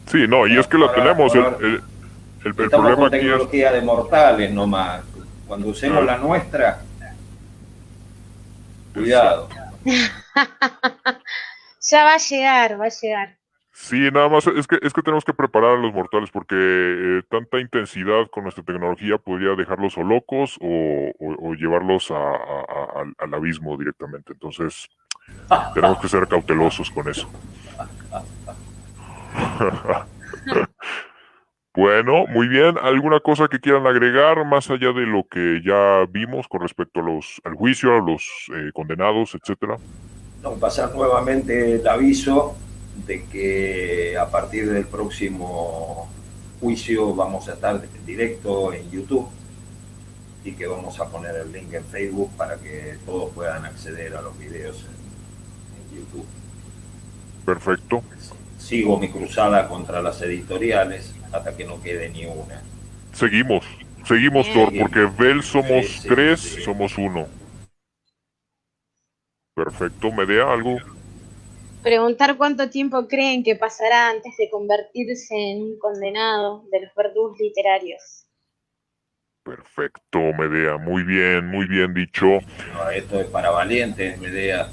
Sí, no, y es que la tenemos. Por ahora El estamos problema con aquí es, tecnología de mortales nomás. Cuando usemos claro, la nuestra, cuidado. exacto. Ya va a llegar, va a llegar. Sí, nada más es que tenemos que preparar a los mortales porque tanta intensidad con nuestra tecnología podría dejarlos o locos o llevarlos al abismo directamente. Entonces, tenemos que ser cautelosos con eso. Bueno, muy bien. ¿Alguna cosa que quieran agregar más allá de lo que ya vimos con respecto a al juicio, a los condenados, etcétera? No, pasar nuevamente el aviso de que a partir del próximo juicio vamos a estar en directo en YouTube y que vamos a poner el link en Facebook para que todos puedan acceder a los videos en YouTube. Perfecto. Sigo mi cruzada contra las editoriales hasta que no quede ni una. Seguimos, Thor, Bien. porque Bell Sí, somos sí, tres, sí. somos uno. Perfecto, ¿Medea algo? Preguntar cuánto tiempo creen que pasará antes de convertirse en un condenado de los verdugos literarios. Perfecto, Medea. Muy bien dicho. No, esto es para valientes, Medea.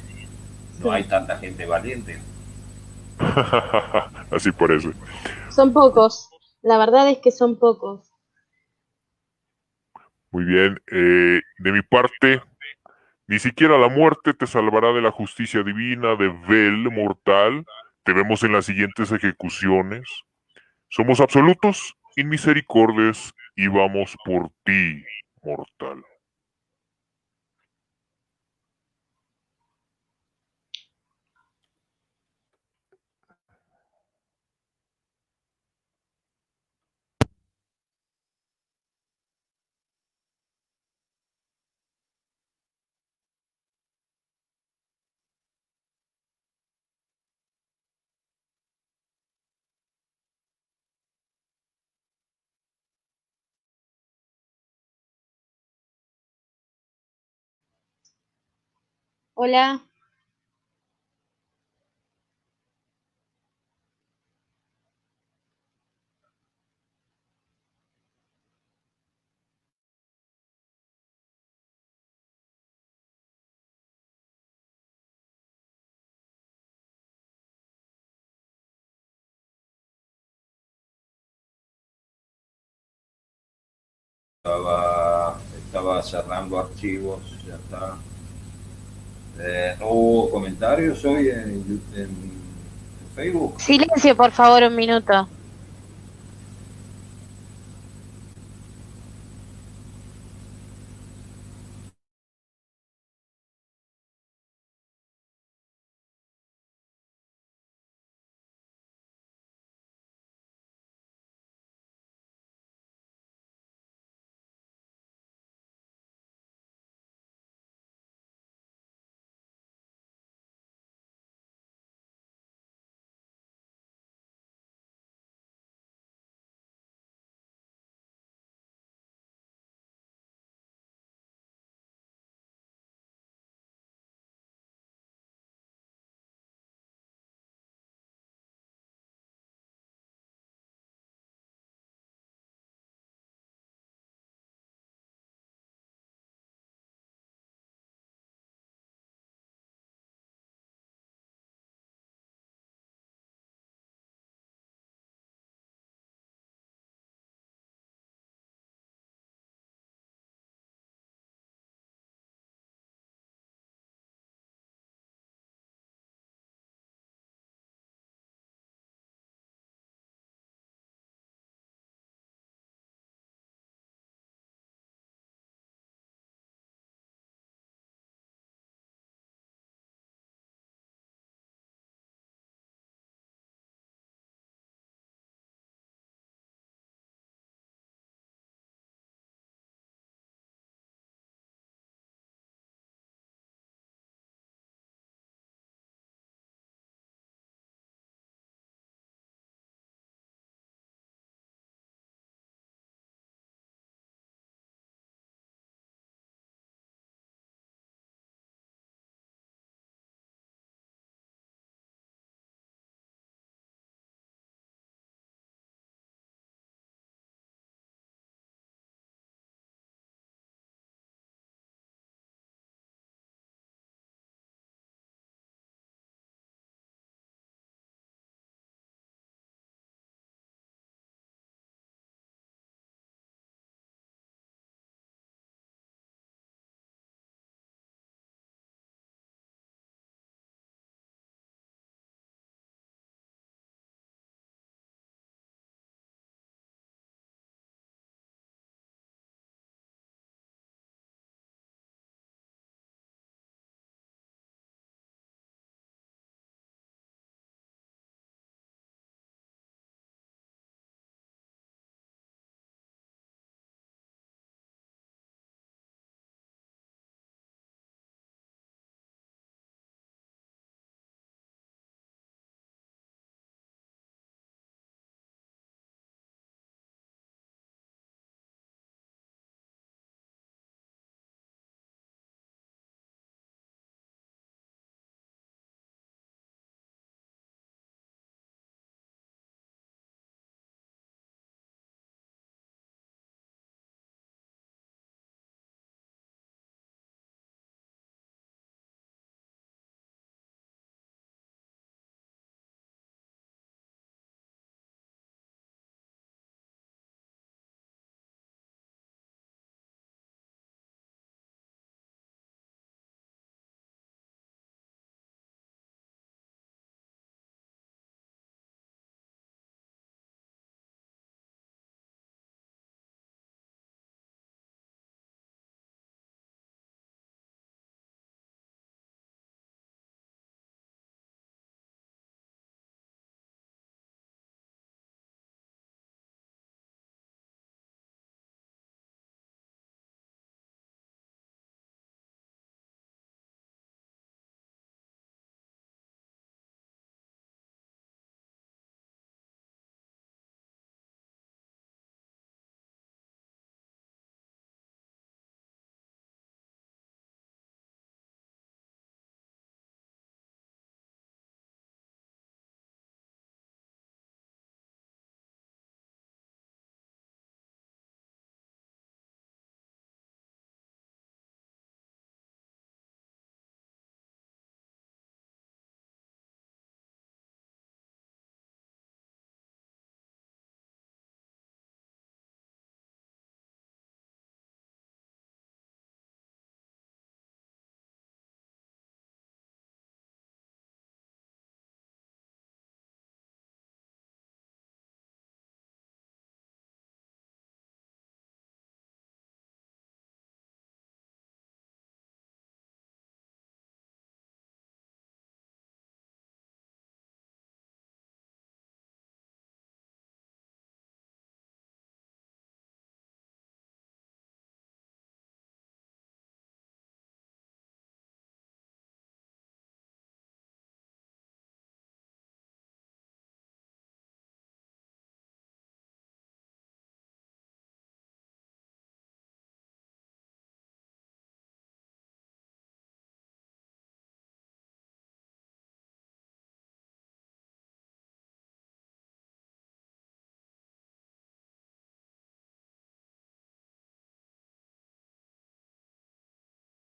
No hay tanta gente valiente. Así parece. Son pocos, la verdad es que son pocos. Muy bien. De mi parte, ni siquiera la muerte te salvará de la justicia divina de Vel, mortal. Te vemos en las siguientes ejecuciones. Somos absolutos, inmisericordes, y vamos por ti, mortal. Hola, Estaba cerrando archivos, ya está. ¿No hubo comentarios hoy en Facebook? Silencio, por favor, un minuto.